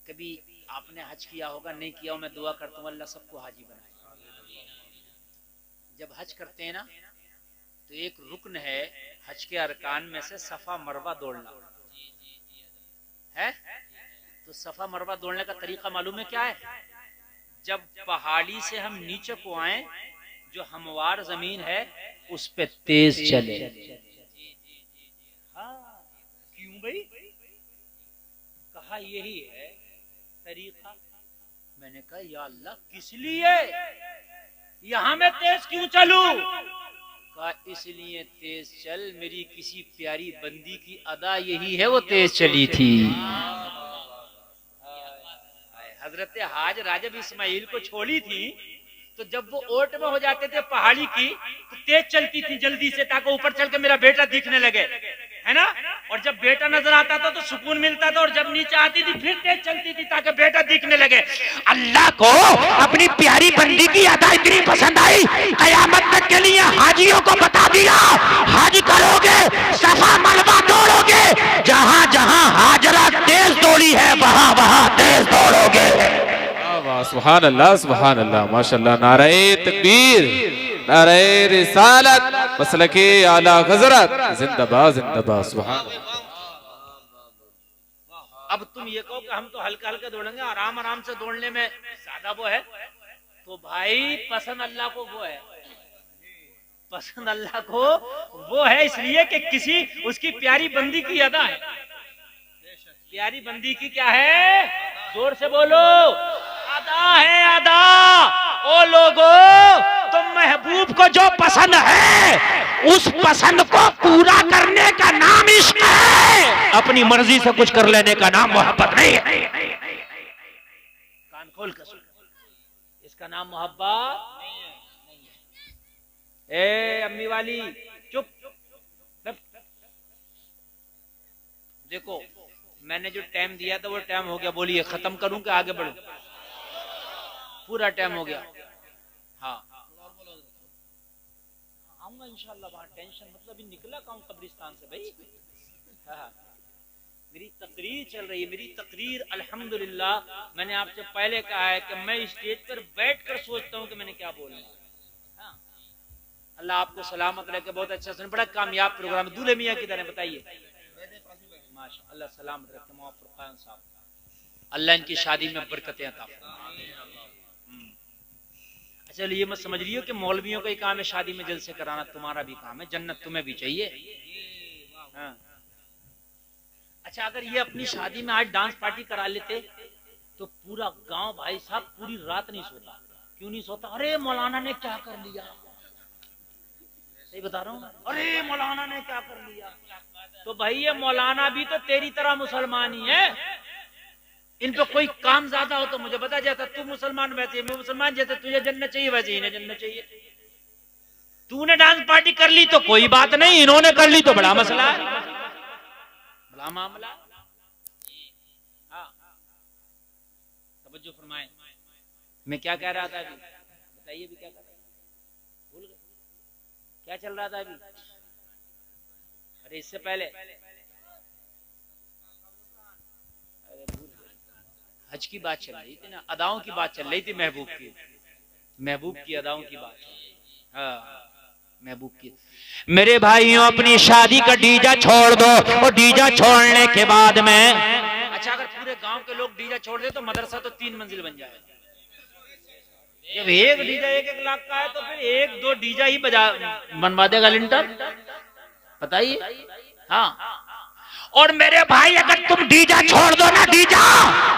कभी आपने हज किया होगा, नहीं किया हो, मैं दुआ करता हूँ अल्लाह सबको हाजी बनाए। जब हज करते हैं ना तो एक रुकन है हज के अरकान में से सफा मरवा दौड़ना है। तो सफा मरवा दौड़ने का तरीका मालूम है क्या है? जब पहाड़ी से हम नीचे को आए, जो हमवार जमीन है उस पे तेज चले। हाँ, क्यों भाई? कहा यही है तरीका। मैंने कहा या अल्लाह किस लिए? यहां मैं तेज क्यों चलूं? कहा इसलिए तेज चल, मेरी किसी प्यारी बंदी की अदा यही है, वो तेज चली थी। हजरत हाजरा जब इस्माइल को छोड़ी थी तो जब वो ओट में हो जाते थे पहाड़ी की तो तेज चलती थी जल्दी से, ताकि ऊपर चल के मेरा बेटा दिखने लगे, है ना। और जब बेटा नजर आता था तो सुकून मिलता था, और जब नीचे आती थी फिर तेज चलती थी ताकि बेटा दिखने लगे। अल्लाह को अपनी प्यारी बंदी की अदा इतनी पसंद आई, कयामत तक के लिए हाजियों को बता दिया, हाज करोगे सफा मरवा दौड़ोगे, जहां जहां हाजरा तेज दौड़ी है वहां वहां तेज दौड़ोगे। सुभान अल्लाह, सुभान अल्लाह, माशाअल्लाह। नारे तकबीर, नारे रिसालत, मसलके आला हज़रत, जिंदाबाद जिंदाबाद, सुभान। अब तुम ये कहो कि हम तो हल्का हल्का दौड़ेंगे, आराम आराम से दौड़ने में ज्यादा वो है, तो भाई पसंद अल्लाह को वो है, पसंद अल्लाह को वो है इसलिए कि किसी उसकी प्यारी बंदी की अदा है। प्यारी बंदी की क्या है? जोर से बोलो, अदा है, अदा। ओ लोगो, तुम महबूब को जो पसंद है उस पसंद को पूरा करने का नाम इश्क है, अपनी मर्जी से कुछ कर लेने का नाम मोहब्बत नहीं है। कान खोल कर सुन, इसका नाम मोहब्बत नहीं है। ए अम्मी वाली चुप। देखो मैंने जो टाइम दिया था वो टाइम हो गया, बोलिए खत्म करूं कि आगे बढ़ूं? पूरा टाइम हो गया। हाँ आऊंगा इंशाल्लाह, वहां टेंशन मतलब अभी निकला कहूं कब्रिस्तान से भाई। हाँ मेरी तकरीर चल रही है, मेरी तकरीर अल्हम्दुलिल्लाह। मैंने आपसे पहले कहा है कि मैं स्टेज पर बैठकर सोचता हूं कि मैंने क्या बोलना है। हाँ अल्लाह आपको सलामत रखे, बहुत अच्छा सुन, बड़ा कामयाब प्रोग्राम। दूल्हे मियाँ की तरह बताइए, माशाअल्लाह, अल्लाह सलामत रखे। मुआफ़िक़ साहब, अल्लाह इनकी शादी में बरकतें अता फरमाए। अच्छा ये मत समझ लियो कि मौलवियों का ही काम है शादी में जलसे कराना, तुम्हारा भी काम है, जन्नत तुम्हें भी चाहिए। हाँ। अच्छा अगर ये अपनी शादी में आज डांस पार्टी करा लेते तो पूरा गांव भाई साहब पूरी रात नहीं सोता। क्यों नहीं सोता? अरे मौलाना ने क्या कर लिया, सही बता रहा हूँ, अरे मौलाना ने क्या कर लिया। तो भाई ये मौलाना भी तो तेरी तरह मुसलमान ही है, इन पे कोई काम ज्यादा हो तो मुझे बता जाता, तू मुसलमान वैसे मैं मुसलमान, जैसे तुझे जन्नत चाहिए वैसे इन्हें जन्नत चाहिए। तूने डांस पार्टी कर ली तो कोई बात नहीं, इन्होंने कर ली तो बड़ा मसला है, बड़ा मामला। हाँ तवज्जो फरमाएं, मैं क्या कह रहा था अभी, बताइए भी क्या कर रहा था, भूल गए क्या चल रहा था अभी? अरे इससे पहले हज की बात चल रही थी ना, अदाओं की बात चल रही थी, महबूब की अदाओं की बात। हाँ महबूब की। मेरे भाइयों अपनी शादी का डीजा छोड़ दो, और डीजा छोड़ने के बाद में, अच्छा अगर पूरे गांव के लोग डीजा छोड़ दे तो मदरसा तो 3 मंजिल बन जाए। जब एक डीजा 1-1 लाख का है तो फिर 1-2 डीजा ही बनवा देगा लिंटर, बताइए। हाँ और मेरे भाई अगर तुम डीजा छोड़ दो ना डीजा,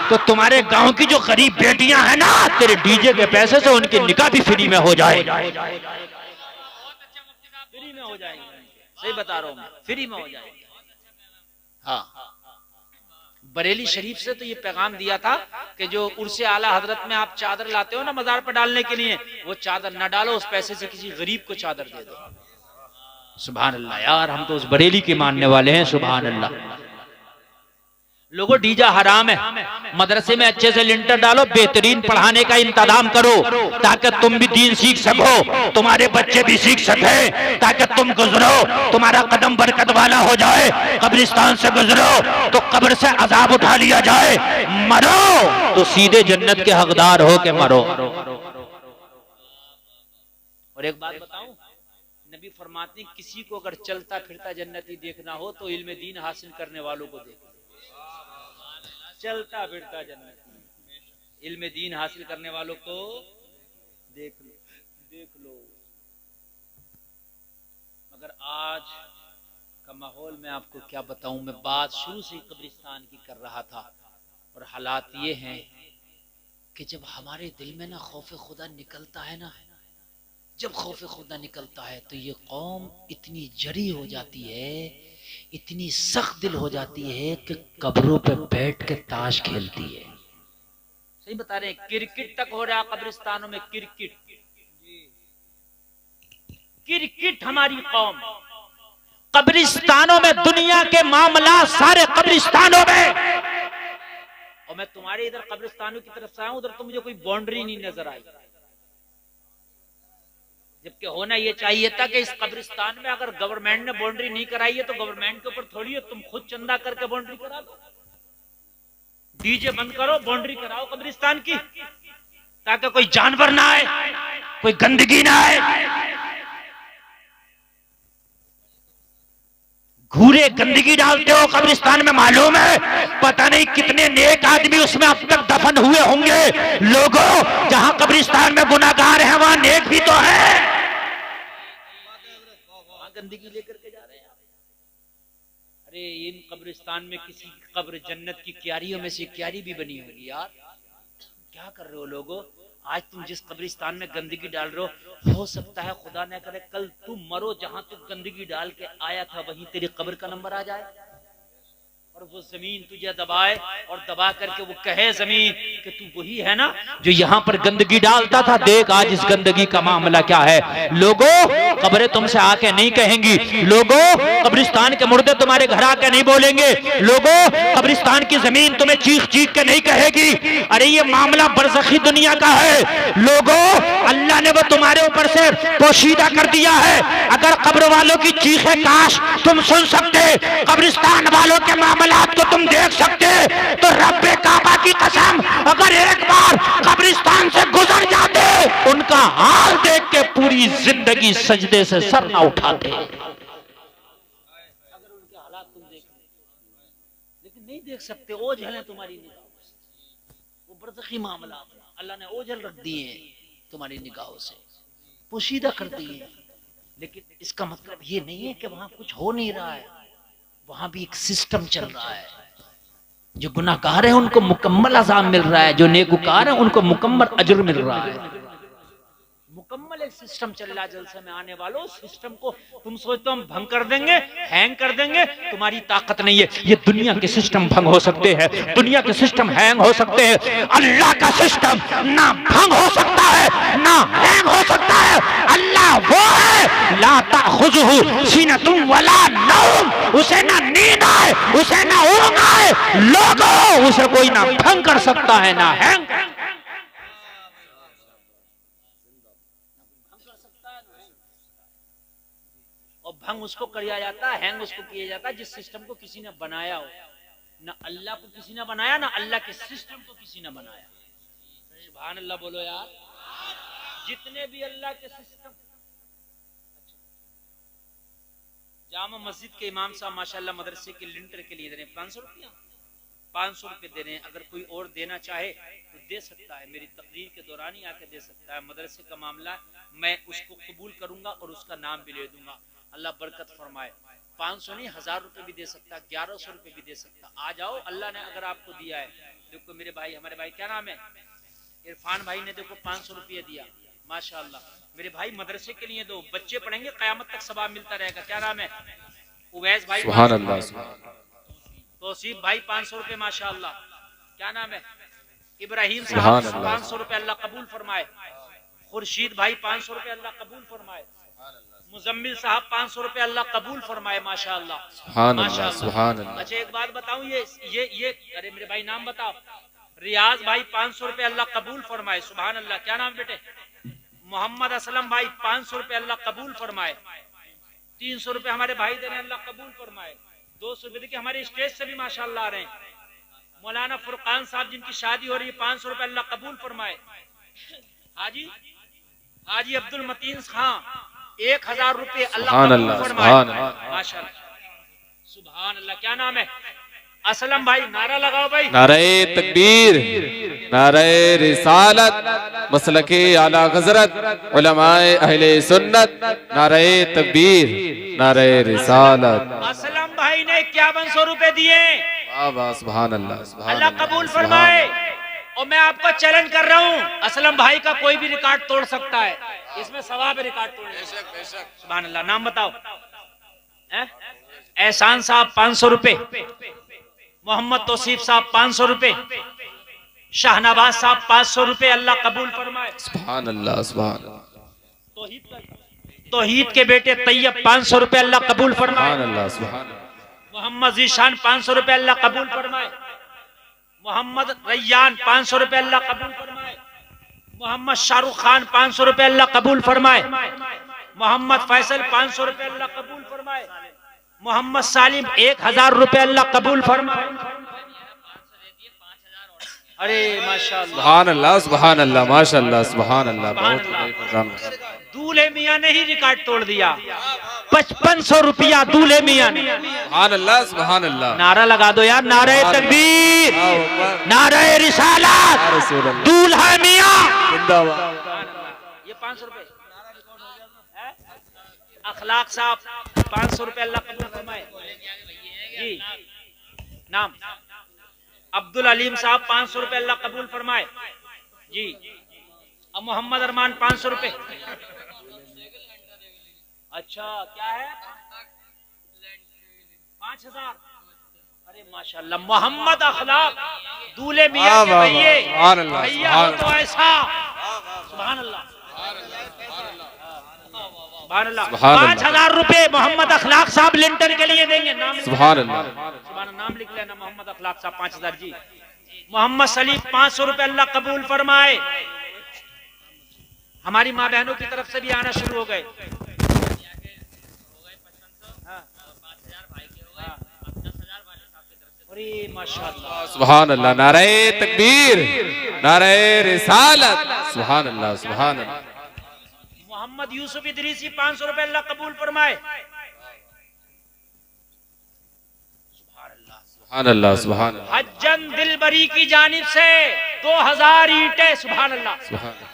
तो तुम्हारे गांव की जो गरीब बेटियां हैं ना, तेरे डीजे के पैसे से उनकी निकाह भी फ्री में हो जाए। फ्री में हो जाएगी, सही बता रहा हूँ मैं, फ्री में हो जाएगी। हाँ बरेली शरीफ से तो ये पैगाम दिया था कि जो उर्से आला हजरत में आप चादर लाते हो ना मजार पर डालने के लिए, वो चादर ना डालो, उस पैसे से किसी गरीब को चादर दे दो। सुभान अल्लाह यार, हम तो उस बरेली के मानने वाले हैं। सुभान अल्लाह। लोगों डीजा हराम है, मदरसे में अच्छे से लिंटर डालो, बेहतरीन पढ़ाने का इंतजाम करो ताकि तुम भी दीन सीख सको, तुम्हारे बच्चे भी सीख सके, ताकि तुम गुजरो तुम्हारा कदम बरकत वाला हो जाए। कब्रिस्तान से गुजरो तो कब्र से अजाब उठा लिया जाए, मरो तो सीधे जन्नत के हकदार हो के मरो। और एक बात बताऊं, नबी फरमाते हैं किसी को अगर चलता फिरता जन्नती देखना हो तो इल्म दीन हासिल करने वालों को देखो। चलता फिरता जन्नती, इल्म दीन हासिल करने वालों को देख लो। मगर आज का माहौल मैं आपको क्या बताऊं, मैं बात शुरू से कब्रिस्तान की कर रहा था, और हालात ये हैं कि जब हमारे दिल में ना खौफ खुदा निकलता है ना, जब खौफ खुदा निकलता है तो ये कौम इतनी जरी हो जाती है, इतनी सख्त दिल हो जाती है कि कब्रों पे बैठ के ताश खेलती है। सही बता रहे हैं, क्रिकेट तक हो रहा है कब्रिस्तानों में, क्रिकेट। क्रिकेट हमारी कौम कब्रिस्तानों में, दुनिया के मामला सारे कब्रिस्तानों में। और मैं तुम्हारे इधर कब्रिस्तानों की तरफ से आया हूं, उधर तो मुझे कोई बाउंड्री नहीं नजर आई, जबकि होना ये चाहिए था कि इस कब्रिस्तान में अगर गवर्नमेंट ने बाउंड्री नहीं कराई है तो गवर्नमेंट के ऊपर थोड़ी है, तुम खुद चंदा करके बाउंड्री करा दो, डीजे बंद करो, बाउंड्री कराओ कब्रिस्तान की, ताकि कोई जानवर ना आए, कोई गंदगी ना आए। घूरे गंदगी डालते हो कब्रिस्तान में, मालूम है पता नहीं कितने नेक आदमी उसमें अब तक दफन हुए होंगे। लोगों, जहां कब्रिस्तान में गुनाहगार हैं वहां नेक भी तो है, गंदगी लेकर के जा रहे हैं। अरे इन कब्रिस्तान में किसी कब्र जन्नत की क्यारियों में से क्यारी भी बनी होगी यार, क्या कर रहे हो लोगों? आज तुम जिस कब्रिस्तान में गंदगी डाल रहे हो सकता है खुदा न करे कल तुम मरो, जहां तू गंदगी डाल के आया था वहीं तेरी कब्र का नंबर आ जाए, और वो जमीन तुझे दबाए और दबा करके वो कहे जमीन कि तू वही है ना जो यहाँ पर गंदगी डालता था। देख आज इस गंदगी का मामला क्या है। लोगों, कब्रें तुमसे आके नहीं कहेंगी, लोगों कब्रिस्तान के मुर्दे तुम्हारे घर आके नहीं बोलेंगे, लोगों कब्रिस्तान की जमीन तुम्हें चीख चीख के नहीं कहेगी। अरे ये मामला बरज़खी दुनिया का है लोगों, अल्लाह ने वो तुम्हारे ऊपर से पोशीदा कर दिया है। अगर कब्र वालों की चीखें काश तुम सुन सकते, कब्रिस्तान वालों के मामलात को तुम देख सकते, तो रब्बे काबा की कसम अगर एक बार कब्रिस्तान से गुजर जाते, उनका हाल देख के पूरी जिंदगी सजदे से सर ना उठाते। अगर उनके हालात तुम देख, लेकिन नहीं देख सकते, ओझल है तुम्हारी निगाहों से, वो बरज़खी मामला अल्लाह ने ओझल रख दिए हैं तुम्हारी निगाहों से, पोशीदा कर दिए। लेकिन इसका मतलब ये नहीं है कि वहां कुछ हो नहीं रहा है, वहां भी एक सिस्टम चल रहा है। जो गुनाहगार है उनको मुकम्मल अज़ाब मिल रहा है, जो नेकूकार है उनको मुकम्मल अजर मिल रहा है। मुकम्मल एक सिस्टम चल रहा है। जलसे में आने वालों, सिस्टम को तुम सोचते हो हम भंग कर देंगे, हैंग कर देंगे, तुम्हारी ताकत नहीं है। ये दुनिया के सिस्टम भंग हो सकते हैं, दुनिया के सिस्टम हैंग हो सकते हैं, अल्लाह का सिस्टम ना भंग हो सकता है ना हैंग हो सकता है। अल्लाह वो है ला ताखुज़ुहु सीनतुन वला नौम, उसे ना नींद आए, उसे ना ऊंघ आए। लोगों, उसे कोई ना भंग कर सकता है ना हैंग। और भंग उसको किया जाता है, हैंग उसको किया जाता है जिस सिस्टम को किसी ने बनाया हो। ना अल्लाह को किसी ने बनाया, ना अल्लाह के सिस्टम को किसी ने बनाया। सुभान अल्लाह बोलो यार। जितने भी अल्लाह के सिस्टम, जामा मस्जिद के इमाम साहब माशाल्लाह मदरसे के लिंटर के लिए दे रहे हैं 500 रुपया, 500 रुपये दे रहे हैं। अगर कोई और देना चाहे तो दे सकता है, मेरी तकरीर के दौरान ही आके दे सकता है। मदरसे का मामला, मैं उसको कबूल करूंगा और उसका नाम भी ले दूंगा। अल्लाह बरकत फरमाए। 500 नहीं 1000 रुपए भी दे सकता, 1100 रुपए भी दे सकता। आ जाओ, अल्लाह ने अगर आपको दिया है। देखो मेरे भाई, हमारे भाई क्या नाम है, इरफान भाई ने देखो 500 रुपये दिया, माशाअल्लाह। मेरे भाई मदरसे के लिए दो, बच्चे पढ़ेंगे, कयामत तक सवाब मिलता रहेगा। क्या नाम है, उवैस भाई, सुभान अल्लाह। तौसीफ भाई 500 रुपए, माशाअल्लाह। क्या नाम है, इब्राहिम साहब 500 रुपए, अल्लाह कबूल फरमाए। खुर्शीद भाई 500 रुपए, अल्लाह कबूल फरमाए। मुजम्मिल साहब 500 रुपए, अल्लाह कबूल फरमाए, माशाअल्लाह। सुभान अल्लाह। अच्छा एक बात बताऊं, ये अरे मेरे भाई नाम बताओ, रियाज भाई 500 रुपए, अल्लाह कबूल फरमाए। सुभान अल्लाह। क्या नाम बेटे, मोहम्मद असलम भाई 500 रुपए, अल्लाह कबूल फरमाए। 300 रुपए हमारे भाई दे रहे हैं, अल्लाह कबूल फरमाए। 200 रुपए देखिए हमारे स्टेज से भी माशाअल्लाह आ रहे हैं। मौलाना फुरकान साहब जिनकी शादी हो रही है, 500 रुपए, अल्लाह कबूल फरमाए। हाजी अब्दुल मतीन खां 1000 रुपए, अल्लाह कबूल फरमाए, माशाअल्लाह। सुभान अल्लाह। क्या नाम है, असलम भाई, नारा लगाओ भाई। नारे तकबीर, नारे रिसालत, मसलके आला हज़रत, उलमाए अहले सुन्नत, नारे तकबीर, नारे रिसालत। असलम भाई ने 5100 रुपए दिए, वाह वाह, सुभान अल्लाह, सुभान अल्लाह कबूल फरमाए। और मैं आपको चैलेंज कर रहा हूं, असलम भाई का कोई भी रिकॉर्ड तोड़ सकता है, इसमें सवाब रिकॉर्ड तोड़ने। सुभान अल्लाह। नाम बताओ। एहसान साहब 500 रुपए, मोहम्मद तौसीफ साहब 500 रुपए, शाहनवाज साहब 500 रुपए, अल्लाह कबूल फरमाए। सुभान अल्लाह सुभान अल्लाह। तौहीद के बेटे तैयब 500 रुपए, अल्लाह कबूल फरमाए। सुभान अल्लाह सुभान अल्लाह। मोहम्मद जीशान 500 रुपए, अल्लाह कबूल फरमाए। मोहम्मद रैयान 500 रुपए, अल्लाह कबूल फरमाए। मोहम्मद शाहरुख खान 500 रुपए, अल्लाह कबूल फरमाए। मोहम्मद फैसल 500 रुपए, अल्लाह कबूल फरमाए। मोहम्मद सालिम 1000 रुपए, अल्लाह कबूल फरमाए। अरे माशाअल्लाह, सुभान अल्लाह सुभान अल्लाह, माशाअल्लाह सुभान अल्लाह। बहुत दूल्हे मियां ने ही रिकॉर्ड तोड़ दिया। 5500 रुपया दूल्हे मियां ने। सुभान अल्लाह सुभान अल्लाह। नारा लगा दो यार, नारे तकबीर, नारे रिसालत, दूल्हा मियां जिंदाबाद। ये 500 रुपए। अखलाक साहब 500 रुपए, अल्लाह कबूल फरमाए जी। नाम अब्दुल अलीम साहब 500 रुपए, अल्लाह कबूल फरमाए जी। अब मोहम्मद अरमान 500 रुपए। अच्छा क्या है? 5000। अरे माशाल्लाह। मोहम्मद अखलाक दूल्हे मियां के भैया हो तो ऐसा। सुभान अल्लाह सुभान अल्लाह। 5000 रुपए मोहम्मद अखलाक साहब लिंटर के लिए देंगे। नाम सुभान अल्लाह। सुभान, नाम लिख लेना मोहम्मद अखलाक साहब 5000 जी। मोहम्मद सलीम 500 रुपए, अल्लाह कबूल फरमाए। हमारी माँ बहनों की तरफ से भी आना शुरू हो गए। अरे माशाअल्लाह सुभान अल्लाह। नारे तकबीर, नारे रिसालत, सुभान अल्लाह सुभान अल्लाह। मोहम्मद यूसुफ इदरीसी 500 रुपए, अल्लाह कबूल फरमाए। सुभान अल्लाह सुभान अल्लाह। हज्जन दिलबरी की जानिब से 2000 ईंटें। सुभान अल्लाह सुभान अल्लाह।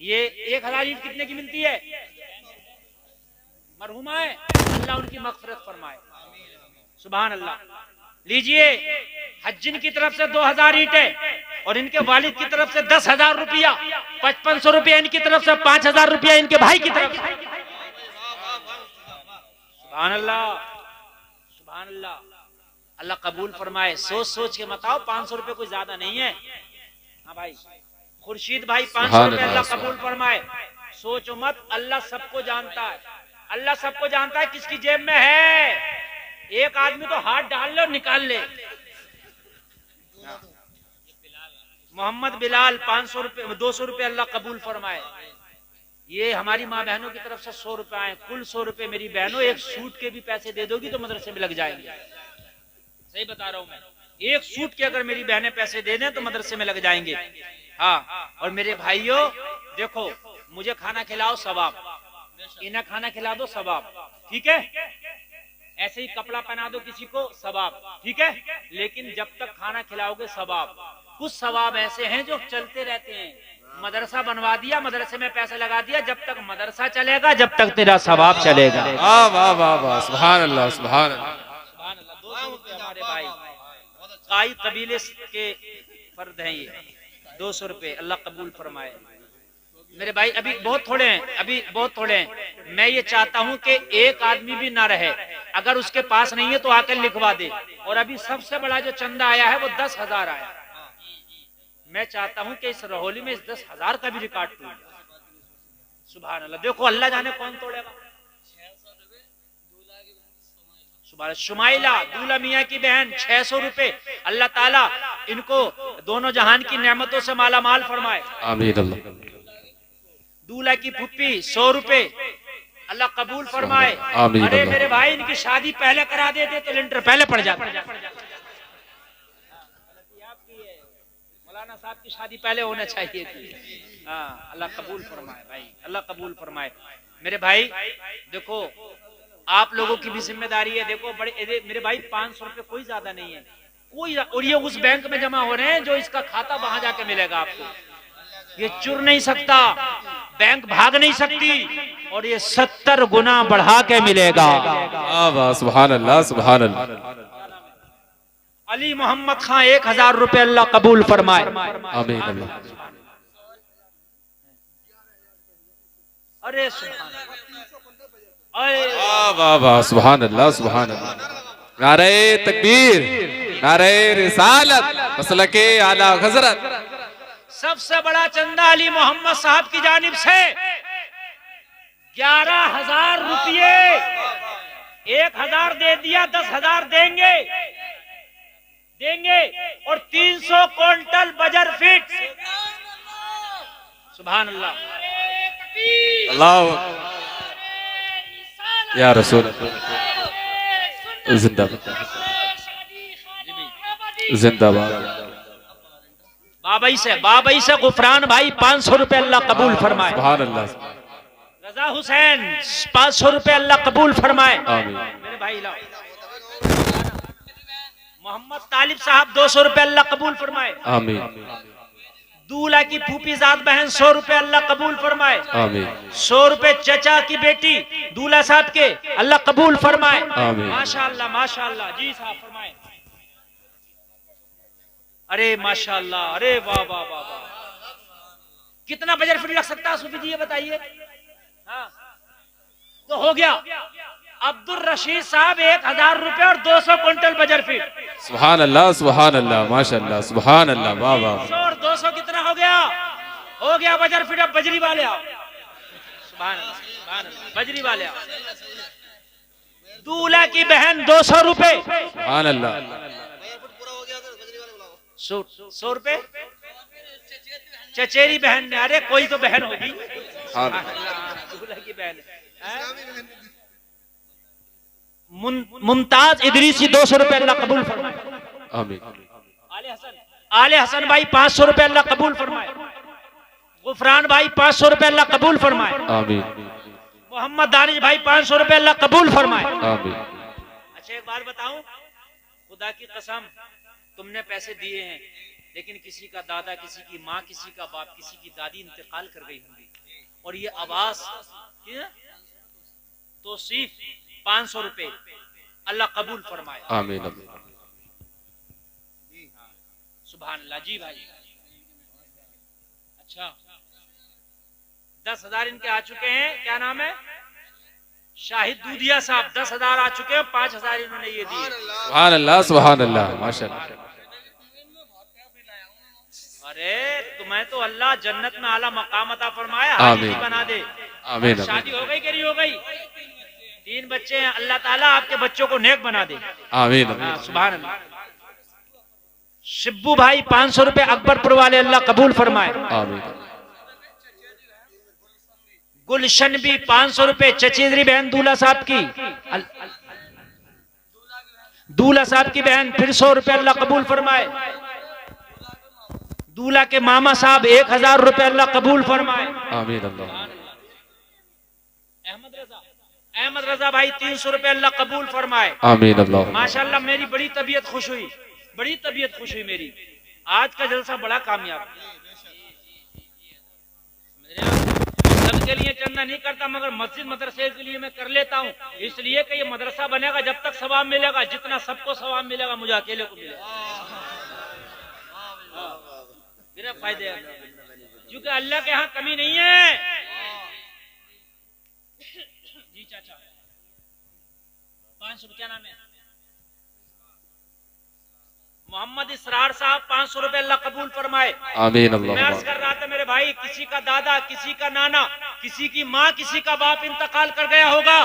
ये 1000 ईंट कितने की मिलती है? मरहुमा है, अल्लाह उनकी मगफिरत फरमाए। सुभान अल्लाह। लीजिए, हज्जिन की तरफ से 2000 ईंटें और इनके वालिद की तरफ से 10,000 रुपया, 5500 रुपया इनकी तरफ से, 5000 रुपया इनके भाई की तरफ से। सुभान अल्लाह सुभान अल्लाह। अल्लाह कबूल फरमाए। सोच सोच के बताओ, 500 रुपए कोई ज्यादा नहीं है। हाँ भाई, खुर्शीद भाई 500 रुपए, अल्लाह कबूल फरमाए। सोचो मत, अल्लाह सबको जानता है, अल्लाह सबको जानता है किसकी जेब में है। एक आदमी तो हाथ डाल ले और निकाल ले। मोहम्मद बिलाल 500 रुपए, 200 रुपए, अल्लाह कबूल फरमाए। ये हमारी माँ बहनों की तरफ से 100 रुपए आए, कुल 100 रुपए। मेरी बहनों, एक सूट के भी पैसे दे दोगी तो मदरसे में लग जाएंगे। सही बता रहा हूं मैं, एक सूट के अगर मेरी बहनें पैसे दे दें तो मदरसे में लग जाएंगे। हाँ, और मेरे भाइयों देखो, मुझे खाना खिलाओ सवाब, इन्हें खाना खिला दो सवाब, ठीक है। ऐसे ही कपड़ा पहना दो किसी को सवाब, ठीक है। लेकिन जब तक खाना खिलाओगे सवाब, कुछ सवाब ऐसे हैं जो चलते रहते हैं। मदरसा बनवा दिया, मदरसे में पैसे लगा दिया, जब तक मदरसा चलेगा जब तक तेरा सवाब चलेगा। वाह वाह वाह वाह, सुभान अल्लाह सुभान अल्लाह। 200 रुपए हमारे भाई काई कबीले के फर्द हैं, ये 200 रुपए, अल्लाह कबूल फरमाए। मेरे भाई अभी बहुत थोड़े हैं, अभी बहुत थोड़े हैं। मैं ये चाहता हूं कि एक आदमी भी ना रहे, अगर उसके पास नहीं है तो आकर लिखवा दे। और अभी सबसे बड़ा जो चंदा आया है वो 10,000 आया। मैं चाहता हूं कि इस रहोली में इस 10,000 का भी रिकॉर्ड टूटे। सुभान अल्लाह। देखो, अल्लाह जाने कौन तोड़ेगा। सुभान। शुमाइला दूल्हा मियाँ की बहन 600 रुपए, अल्लाह ताला इनको दोनों जहान की नेमतों से माला माल फरमाए। आमीन अल्लाह। दूल्हा की फुप्पी 100 रुपए, अल्लाह कबूल फरमाए। आमीन अरे अल्लाह। मेरे भाई, इनकी शादी पहले करा देते तो लिंटर पहले पड़ जाता। मौलाना साहब की शादी पहले होना चाहिए थी। हाँ, अल्लाह कबूल फरमाए भाई, अल्लाह कबूल फरमाए। मेरे भाई देखो, आप लोगों की भी जिम्मेदारी है। देखो बड़े मेरे भाई, 500 रुपए कोई ज्यादा नहीं है कोई, और ये उस बैंक में जमा हो रहे हैं जो इसका खाता वहां जाके मिलेगा आपको। ये चुर नहीं सकता, बैंक भाग नहीं सकती, और ये 70 गुना बढ़ा के मिलेगा। वाह वाह, सुभान अल्लाह सुभान अल्लाह। अली मोहम्मद खां 1000 रुपए अल्लाह कबूल फरमाए। आमीन अल्लाह। अरे सुभान अल्लाह, अरे वाह वाह वाह, सुभान अल्लाह सुभान अल्लाह। नारे तकबीर, नारे रिसालत, मसलके आला हजरत। सबसे बड़ा चंदा अली मोहम्मद साहब की जानिब से 11,000 रुपये, 1,000 दे दिया, 10,000 देंगे और 300 क्विंटल बजर फीट। सुभान अल्लाह, अल्लाह या रसूल जिंदाबाद जिंदाबाद। बाबई से गुफरान भाई 500 रुपए अल्लाह कबूल फरमाए। सुभान अल्लाह। रजा हुसैन 500 रुपए अल्लाह कबूल फरमाए। आमीन। मेरे भाई लाओ। मोहम्मद तालिब साहब 200 रुपए अल्लाह कबूल फरमाए। आमीन। दूल्हा की फूफी जात बहन 100 रुपए अल्लाह कबूल फरमाए। आमीन। 100 रुपए चचा की बेटी दूल्हा साहब के अल्लाह कबूल फरमाए। आमीन। माशाअल्लाह माशाअल्लाह। जी साहब फरमाए। अरे माशाअल्लाह, अरे वाह वाह वाह वाह। कितना बजट फिट लग सकता है सूफी जी, ये बताइए। हाँ तो हो गया। अब्दुल रशीद साहब 1000 रुपए और 200 क्विंटल बजर फीट। सुभान अल्लाह सुभान अल्लाह, माशाअल्लाह सुभान अल्लाह, वाह वाह। 100 और 200 कितना हो गया? हो गया बजर फीट। अब बजरी वाले आओ। सुभान अल्लाह, सुभान अल्लाह, बजरी वाले आओ। दूल्हा की बहन 200 रुपए। सुभान अल्लाह। 100 रुपए चचेरी बहन ने। अरे कोई तो बहन होगी। दूल्हा की बहन मुमताज इदरीसी 200 रुपए अल्लाह कबूल फरमाए। आमीन। आले हसन भाई 500 रुपए अल्लाह कबूल फरमाए। गुफरान भाई 500 रुपए अल्लाह कबूल फरमाए। आमीन। मोहम्मद दानिश भाई 500 रुपए अल्लाह कबूल फरमाए। आमीन। अच्छा एक बात बताऊं, खुदा की कसम तुमने पैसे दिए हैं, लेकिन किसी का दादा, किसी की माँ, किसी का बाप, किसी की दादी इंतकाल कर गई होंगी, और ये आवाज तो सिर्फ 500 रुपए अल्लाह कबूल फरमाए। आमीन। सुभान अल्लाह। जी भाई। अच्छा 10,000 इनके आ चुके हैं। क्या नाम है? शाहिद दूधिया साहब 10,000 आ चुके हैं। 5,000 इन्होंने ये दिए। सुभान अल्लाह सुभान अल्लाह, माशाअल्लाह। अरे तुम्हें तो अल्लाह जन्नत में आला मकाम अता फरमाया, आमीन। हाजी बना दे। आमीन। शादी हो गई कि नहीं हो गई? 3 बच्चे हैं। अल्लाह ताला आपके बच्चों को नेक बना दे। आमीन। सुभान अल्लाह। शिब्बू भाई 500 रुपए अकबरपुर वाले अल्लाह कबूल फरमाए। आमीन। गुलशन भी 500 रुपए चचेरी बहन दूल्हा साहब की, दूल्हा साहब की बहन फिर 100 रुपए अल्लाह कबूल फरमाए। दूल्हा के मामा साहब 1000 रुपए अल्लाह कबूल फरमाए। आमीन अल्लाह। अहमद रजा भाई 300 रुपए अल्लाह कबूल फरमाए। आमीन अल्लाह। माशाअल्लाह मेरी बड़ी तबीयत खुश हुई, बड़ी तबीयत खुश हुई मेरी। आज का जलसा बड़ा कामयाब। सबके लिए चंदा नहीं करता, मगर मस्जिद मदरसे के लिए मैं कर लेता हूँ, इसलिए कि ये मदरसा बनेगा जब तक सवाब मिलेगा, जितना सबको सवाब मिलेगा मुझे अकेले को मिलेगा। मेरा फायदे, क्योंकि अल्लाह के यहाँ कमी नहीं है। जी चाचा 500 क्या नाम है? मोहम्मद इसरार साहब 500 रुपए अल्लाह कबूल फरमाए। आमीन अल्लाह। मैं अर्ज कर रहा था मेरे भाई, किसी का दादा, किसी का नाना, किसी की माँ, किसी का बाप इंतकाल कर गया होगा,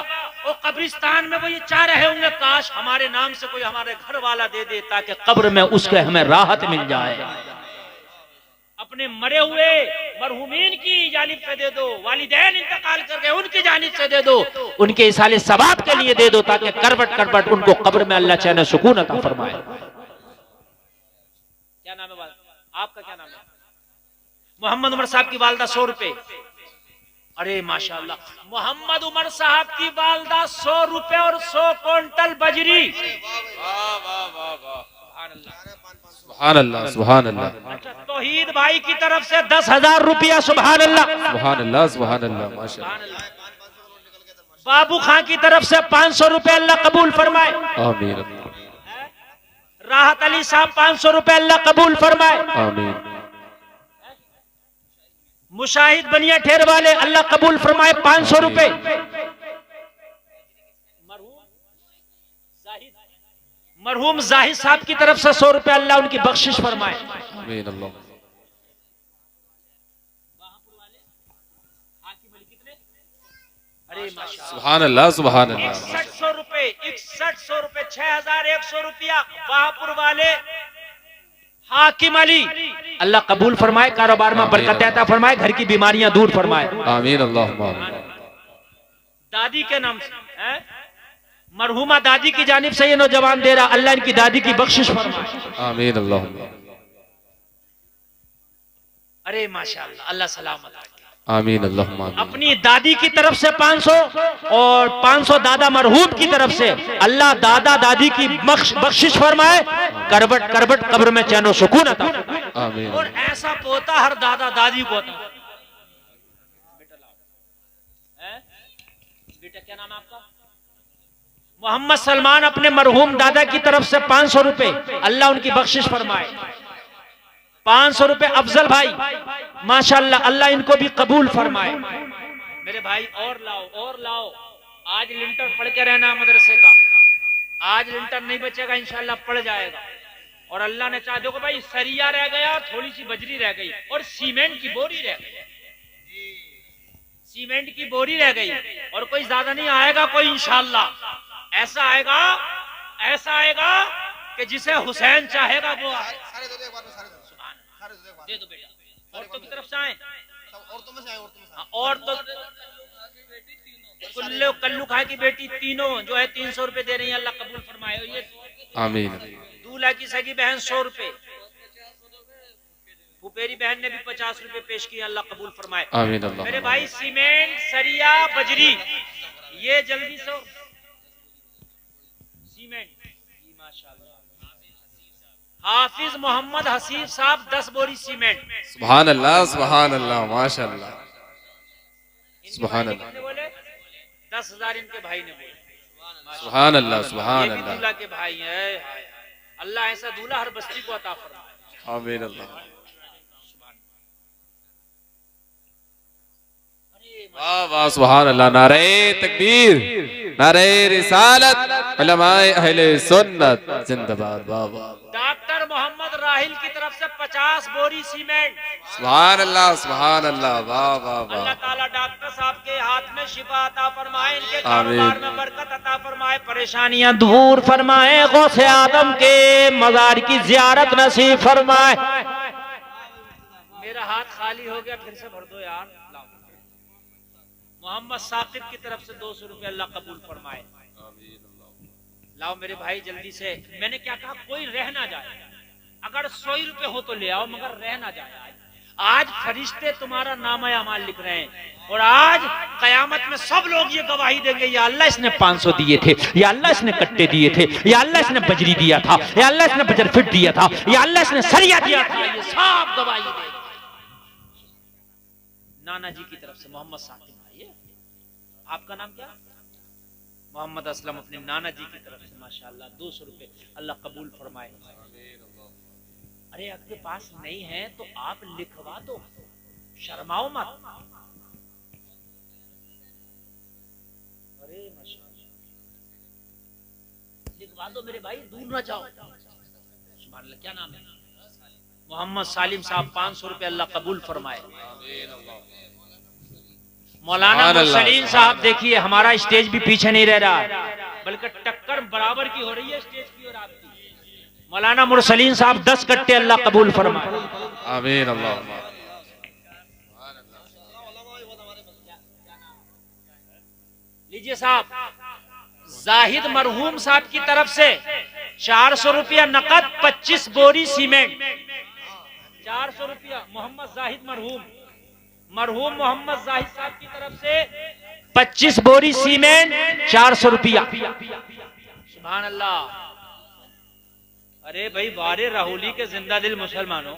और कब्रिस्तान में वो ये चाह रहे होंगे काश हमारे नाम से कोई हमारे घर वाला दे दे, ताकि कब्र में उसके हमें राहत मिल जाए। अपने मरे हुए मरहूमीन की जानिब से दे दो, वालिदैन इंतकाल कर गए उनकी जानिब से दे दो, उनके इसाले सवाब के लिए दे दो, ताकि करबट करबट उनको कब्र में अल्लाह चैन सुकून अता फरमाए। क्या नाम है आपका? क्या नाम है? मोहम्मद उमर साहब की वालदा 100 रुपए। अरे माशाअल्लाह, मोहम्मद उमर साहब की वालदा 100 रुपए और 100 क्विंटल बजरी। सुभान अल्लाह सुभान अल्लाह। अच्छा तौहीद भाई की तरफ से 10,000 रुपया। सुभान अल्लाह सुभान अल्लाह सुभान अल्लाह, माशाअल्लाह। बाबू खां की तरफ से 500 रुपए अल्लाह कबूल फरमाए। आमीन। राहत अली साहब 500 रुपए अल्लाह कबूल फरमाए। आमीन। मुशाहिद बनिया ठेर वाले अल्लाह कबूल फरमाए 500 रुपए। मरहूम जाहिद साहब की तरफ से 100 रुपए अल्लाह उनकी बख्शिश फरमाए। आमीन अल्लाह। अरे माशाअल्लाह, सुभान अल्लाह सुभान अल्लाह। 6100 रुपए, 6100 रुपए, 6100 रुपया बाहपुर वाले हाकिम अली अल्लाह कबूल फरमाए, कारोबार में बरकत अता फरमाए, घर की बीमारियां दूर फरमाए। आमीन अल्लाहुम्मा। दादी के नाम से है? मरहुमा दादी की जानिब से ये नौजवान दे रहा, अल्लाह इनकी दादी की बख्शिश फरमाए। आमीन अल्लाहुम्मा। अरे माशाअल्लाह, अल्लाह सलामत रखे। आमीन अल्लाहुम्मा। अपनी दादी की तरफ से 500 और 500 दादा मरहूम की तरफ से अल्लाह दादा दादी की बख्शिश फरमाए, करबट करबट कब्र में चैन और सुकून अता फरमाए। आमीन। और ऐसा पोता हर दादा दादी को अता। बेटा क्या नाम है आपका? मोहम्मद सलमान अपने मरहूम दादा की तरफ से 500 रुपए अल्लाह उनकी बख्शिश फरमाए। 500 रुपए अफजल भाई माशाअल्लाह, अल्लाह इनको भी कबूल फरमाए। मेरे भाई और लाओ और लाओ, आज लिंटर पढ़ के रहना मदरसे का, आज लिंटर नहीं बचेगा इंशाअल्लाह पड़ जाएगा। और अल्लाह ने चाह, देखो भाई सरिया रह गया, थोड़ी सी बजरी रह गई और सीमेंट की बोरी रह गई, सीमेंट की बोरी रह गई और कोई ज्यादा नहीं आएगा, कोई इंशाअल्लाह ऐसा आएगा, ऐसा आएगा कि जिसे हुसैन चाहेगा वो आएगा। दे दो बेटा, औरतों की तरफ से आए, और तो कुल्लू कल्लू खाए की बेटी तीनों जो है 300 रुपए दे रही है, अल्लाह कबूल फरमाए। और ये आमीन। दूल्हा की सगी बहन 100 रुपए, फुपेरी बहन ने भी 50 रुपए पेश किए, अल्लाह कबूल फरमाए। आमीन अल्लाह। मेरे भाई सीमेंट सरिया बजरी ये जल्दी से सीमेंट माशाअल्लाह। हाफिज मोहम्मद हसीब साहब 10 बोरी सीमेंट। सुभान अल्लाह सुभान अल्लाह माशाअल्लाह सुभान अल्लाह। कितने बोले? 10,000 इनके भाई ने बोले। सुभान अल्लाह सुभान ये भी अल्लाह। दूल्हा के भाई हैं। अल्लाह ऐसा दूल्हा हर बस्ती को अता फरमाए। आमीन अल्लाह। वाह वाह सुभान अल्लाह। नारे तकबीर, नारे रिसालत, उलमाए अहले सुन्नत जिंदाबाद। वाह वाह। डॉक्टर मोहम्मद राहिल की तरफ से 50 बोरी सीमेंट। सुभान अल्लाह सुभान अल्लाह। वाह वाह वाह। अल्लाह ताला डॉक्टर साहब के हाथ में शिफा अता फरमाए, इनके कारोबार में बरकत अता फरमाए, परेशानियां दूर फरमाए, गौसे आदम के मजार की जियारत नसीब फरमाए। मेरा हाथ खाली हो गया, फिर से भर दो यार। मोहम्मद साकिब की तरफ से 200 रुपए अल्लाह कबूल फरमाए। लाओ मेरे भाई जल्दी से। मैंने क्या कहा, कोई रह ना जाए, अगर 100 रुपए हो तो ले आओ, मगर रह ना जाए। आज फरिश्ते तुम्हारा नामा अमाल लिख रहे हैं और आज कयामत में सब लोग ये गवाही देंगे, या अल्लाह इसने 500 दिए थे, या अल्लाह इसने कट्टे दिए थे, या अल्लाह इसने बजरी दिया था, या अल्लाह इसने बजर फिट दिया था, या अल्लाह इसने सरिया दिया था। ये सब गवाही देंगे। नाना जी की तरफ से मोहम्मद साकिब भाई, आपका नाम क्या? मोहम्मद असलम अपने नाना जी की तरफ से माशाअल्लाह 200 रुपए अल्लाह कबूल फरमाए। अरे आपके पास नहीं है तो आप लिखवा दो, शर्माओ मत। अरे माशाअल्लाह लिखवा दो मेरे भाई, दूर ना जाओ। सुभान अल्लाह। क्या नाम है? मोहम्मद सालिम साहब 500 रुपए अल्लाह कबूल फरमाए। मौलाना मुरसलीन साहब देखिए, हमारा स्टेज भी पीछे नहीं रह रहा, बल्कि टक्कर बराबर की हो रही है स्टेज की और आपकी। मौलाना मुरसलीन साहब 10 कट्टे अल्लाह कबूल फरमाए। आमीन अल्लाह। लीजिए साहब, जाहिद मरहूम साहब की तरफ से 400 रुपया नकद, 25 बोरी सीमेंट। 400 रुपया मोहम्मद जाहिद मरहूम मोहम्मद जाहिद साहब की तरफ से 25 बोरी सीमेंट, 400 रुपया। सुभान अल्लाह। अरे भाई वारे राहुली के जिंदा दिल मुसलमानों,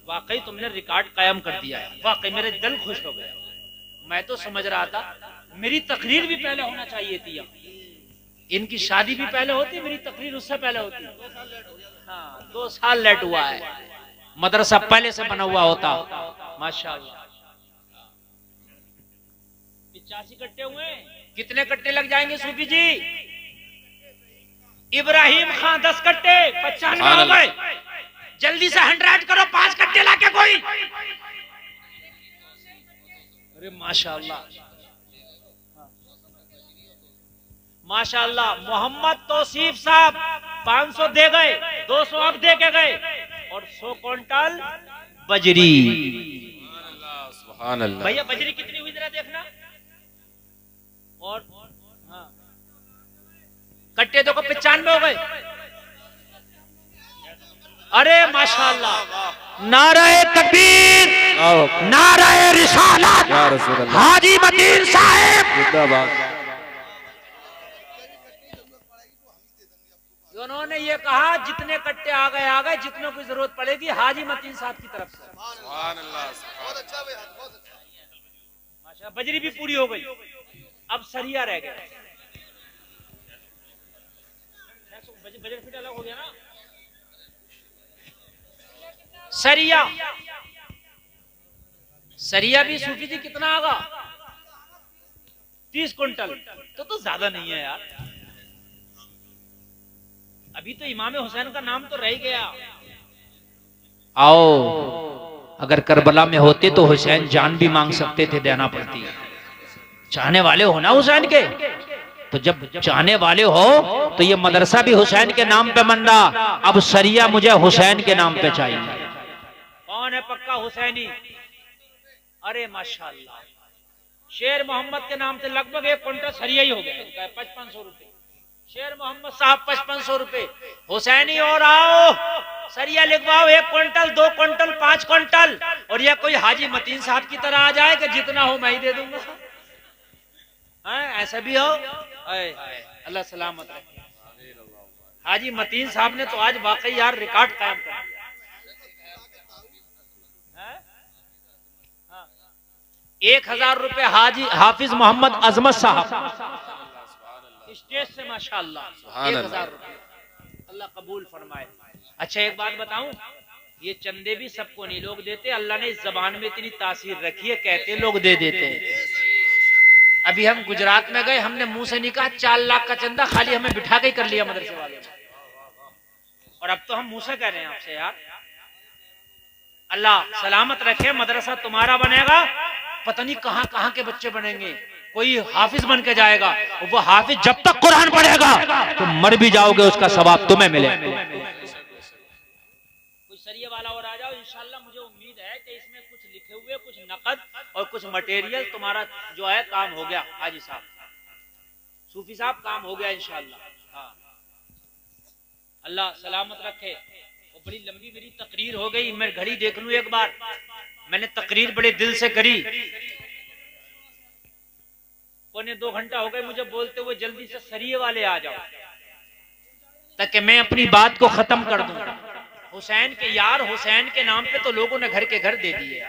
वाकई तुमने रिकॉर्ड कायम कर दिया है, वाकई मेरे दिल खुश हो गया। मैं तो समझ रहा था मेरी तकरीर भी पहले होना चाहिए थी, इनकी शादी भी पहले होती, मेरी तकरीर उससे पहले होती। हाँ, 2 साल लेट हुआ है, मदरसा पहले से बना हुआ होता। माशाअल्लाह। 85 कट्टे हुए, कितने कट्टे लग जाएंगे सूफी जी? इब्राहिम खान 10 कट्टे, 95 हो गए। जल्दी से 100 करो, 5 कट्टे लाके कोई। अरे माशाअल्लाह, माशाअल्लाह। मोहम्मद तौसीफ साहब 500 दे गए, 200 अब दे के गए, और 100 क्विंटल बजरी। सुभान अल्लाह। भैया बजरी कितनी हुई जरा देखना। और हाँ, कट्टे देखो 95 हो गए। अरे माशाअल्लाह, नाराए तकबीर, नाराए रिसालत, या रसूल अल्लाह। हाजी मतीन साहब जिंदाबाद। उन्होंने ये कहा जितने कट्टे आ गए, जितनों की जरूरत पड़ेगी हाजी मतीन साहब की तरफ से। सुभान अल्लाह। माशा, बजरी भी पूरी हो गई, अब सरिया रह गया। बजरी फिट अलग हो गया ना। सरिया, सरिया भी सूफी जी कितना आगा? 30 क्विंटल। तो ज्यादा नहीं है यार। अभी तो इमाम हुसैन का नाम तो रह गया। आओ, अगर करबला में होते तो हुसैन जान भी मांग सकते थे, देना पड़ती। चाहने वाले हो ना हुसैन के, तो जब चाहने वाले हो तो ये मदरसा भी हुसैन के नाम पे बन रहा। अब सरिया मुझे हुसैन के नाम पे चाहिए। कौन है पक्का हुसैनी? अरे माशाअल्लाह, शेर मोहम्मद के नाम से लगभग 1 क्विंटल सरिया ही हो गया। 5500 रुपए शेर मोहम्मद साहब, 5500 रुपए हुसैनी। और आओ सरिया लिखवाओ, 1 क्विंटल, 2 क्विंटल, 5 क्विंटल। और यह कोई हाजी मतीन साहब की तरह आ जाए कि जितना हो मैं ही दे दूंगा। ऐसा भी हो? अल्लाह सलामत रखे। हाजी मतीन साहब ने तो आज वाकई यार रिकॉर्ड कायम कर दिया। 1000 रुपए हाजी हाफिज मोहम्मद अजमत साहब स्टेज से, माशाअल्लाह 1000 रुपए, अल्लाह कबूल फरमाए। अच्छा एक बात बताऊं, ये चंदे भी सबको नहीं लोग देते। अल्लाह ने इस जबान में इतनी तासीर रखी है, कहते लोग दे देते हैं। अभी हम गुजरात में गए, हमने मुंह से नहीं कहा 4 लाख का चंदा, खाली हमें बिठा के कर लिया मदरसे वाले ने। और अब तो हम मुंह से कह रहे हैं आपसे यार। अल्लाह सलामत रखे, मदरसा तुम्हारा बनेगा, पता नहीं कहां कहां के बच्चे बनेंगे। कोई हाफिज बन के जाएगा, वो हाफिज जब तक कुरान पढ़ेगा तो मर भी जाओगे, उसका सवाब तुम्हें मिले। कोई सरिया वाला और आ जाओ, इंशाल्लाह मुझे उम्मीद है कि इसमें कुछ लिखे हुए, कुछ नकद और कुछ मटेरियल, तुम्हारा जो है काम हो गया। हाजी साहब, सूफी साहब, काम हो गया इंशाल्लाह। हाँ, अल्लाह सलामत रखे। वो बड़ी लंबी मेरी तकरीर हो गई, मैं घड़ी देख लूं एक बार। मैंने तकरीर बड़े दिल से करी, 1.25 घंटा हो गए मुझे बोलते हुए जल्दी से सरिये वाले आ जाओ ताकि मैं अपनी बात को खत्म कर दूं। हुसैन के यार, हुसैन के नाम पे तो लोगों ने घर के घर दे दिए।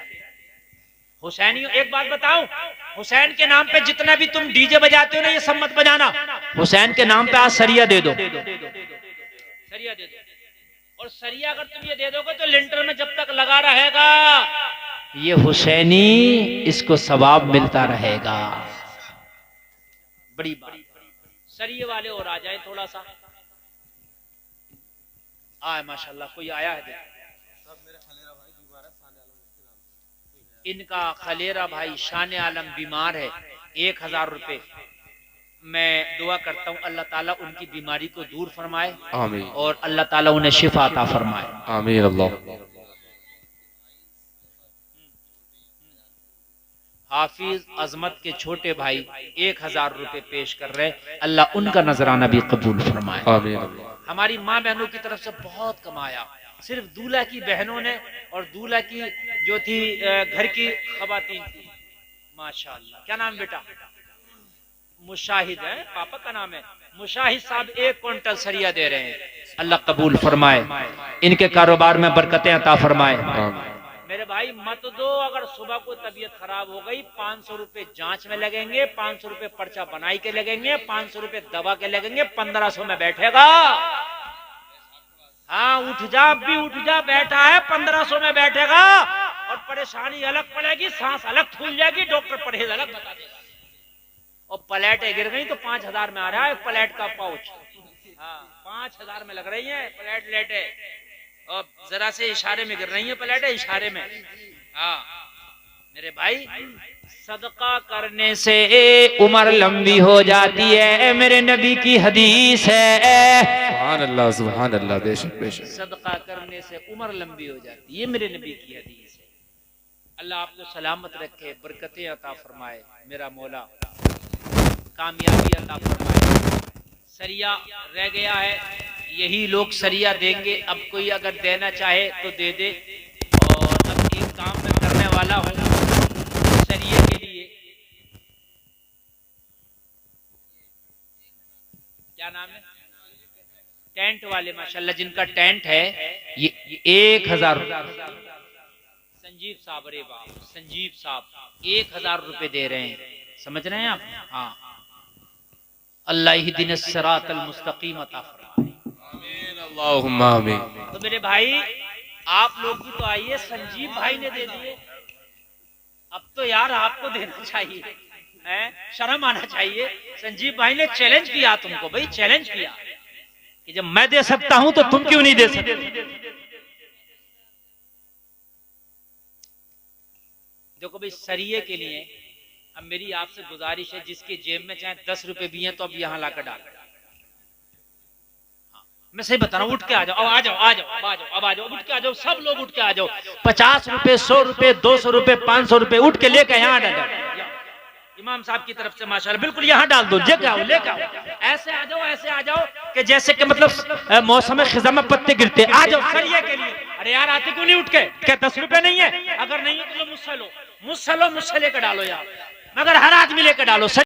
हुसैनियों, एक बात बताऊं, हुसैन के नाम पे जितना भी तुम डीजे बजाते हो ना, ये सब मत बजाना। हुसैन के नाम पे आज सरिया दे दो, सरिया दे दो। और सरिया अगर तुम ये दे दोगे तो लिंटर में जब तक लगा रहेगा ये हुसैनी, इसको सवाब मिलता रहेगा। बड़ी बात। सरिये वाले और आ जाए थोड़ा सा। आए माशाल्लाह, कोई आया है? इनका खलेरा भाई शान आलम बीमार है, 1000 रुपए। मैं दुआ करता हूँ अल्लाह ताला उनकी बीमारी को दूर फरमाए, आमीन, और अल्लाह ताला उन्हें शिफा अता फरमाए, आमीन। अल्लाह। हाफिज अजमत के छोटे भाई 1000 रुपए पेश कर रहे, अल्लाह उनका नजराना भी कबूल फरमाए, आमीन। हमारी माँ बहनों की तरफ से बहुत कमाया। सिर्फ दूल्हा की बहनों ने और दूल्हा की जो थी घर की खवातीन थी, माशाअल्लाह। क्या नाम बेटा? मुशाहिद है, पापा का नाम है मुशाहिद साहब। 1 क्विंटल सरिया दे रहे हैं, अल्लाह कबूल फरमाए, इनके कारोबार में बरकतें अता फरमाए। मेरे भाई मत दो। अगर सुबह को तबीयत खराब हो गई 500 रुपए जांच में लगेंगे, 500 रुपए पर्चा बनाई के लगेंगे, 500 रुपए दवा के लगेंगे, 1500 में बैठेगा। हाँ उठ जा, अब भी उठ जा, बैठा है 1500 में बैठेगा और परेशानी अलग पड़ेगी, सांस अलग फूल जाएगी, डॉक्टर परहेज अलग बता देगा। और प्लेटें गिर गई तो 5000 में आ रहा है प्लेट का पाउच। हाँ 5000 में लग रही है प्लेट लेटे, और जरा से इशारे में गिर रही है प्लेटें, इशारे में। हाँ मेरे भाई सदका करने से उम्र लंबी हो जाती है, मेरे नबी की हदीस है। सुभान अल्लाह, बेशक बेशक। सदका करने से उम्र लंबी हो जाती है, मेरे नबी की हदीस है। अल्लाह आपको सलामत रखे, बरकतें अता फरमाए, मेरा मौला कामयाबी अता फरमाए। सरिया रह गया है, यही लोग सरिया देंगे। अब कोई अगर देना चाहे तो दे दे। और अब एक काम मैं करने वाला हूँ सरिये के लिए, क्या नाम है, टेंट वाले माशाल्लाह जिनका टेंट है, ये 1000 संजीव साहब, अरे बाप, संजीव साहब 1000 रुपए दे रहे हैं, समझ रहे हैं आप। हाँ अल्लाह ही दिन सिरातल मुस्तकीम अता फरमाए, आमीन अल्लाहुम्मा आमीन। तो मेरे भाई आप लोग भी तो आइए, संजीव भाई ने दे दिए, अब तो यार आपको देना चाहिए, हैं? शर्म आना चाहिए। संजीव भाई ने चैलेंज किया तुमको, भाई चैलेंज किया कि जब मैं दे सकता हूं तो तुम क्यों नहीं दे सकते। देखो भाई सरिये के लिए अब मेरी आपसे गुजारिश है, जिसके जेब में चाहे 10 रुपए भी हैं तो अब यहां लाकर डाल। मैं सही बता रहा हूँ, उठ के आ जाओ, अब आ जाओ, आ जाओ, अब आ जाओ, अब आ जाओ, उठ के आ जाओ, सब लोग उठ के आ जाओ। 50 रुपए, 100 रुपए, 200 रुपए, 500 रुपए उठ के लेके यहाँ डाल। इमाम साहब की तरफ से माशाल्लाह बिल्कुल यहाँ डाल दो, लेके आओ, लेके आओ, ऐसे आ जाओ, ऐसे आ जाओ कि जैसे कि मतलब मौसम खिजा में पत्ते गिरते। आ जाओ सरिये के लिए। अरे यार आते क्यों नहीं उठ के, क्या 10 रुपए नहीं है? अगर नहीं है तो मुझसे लो, मुझसे लो, मुझसे लेकर डालो यार, मगर हर आदमी लेकर डालो।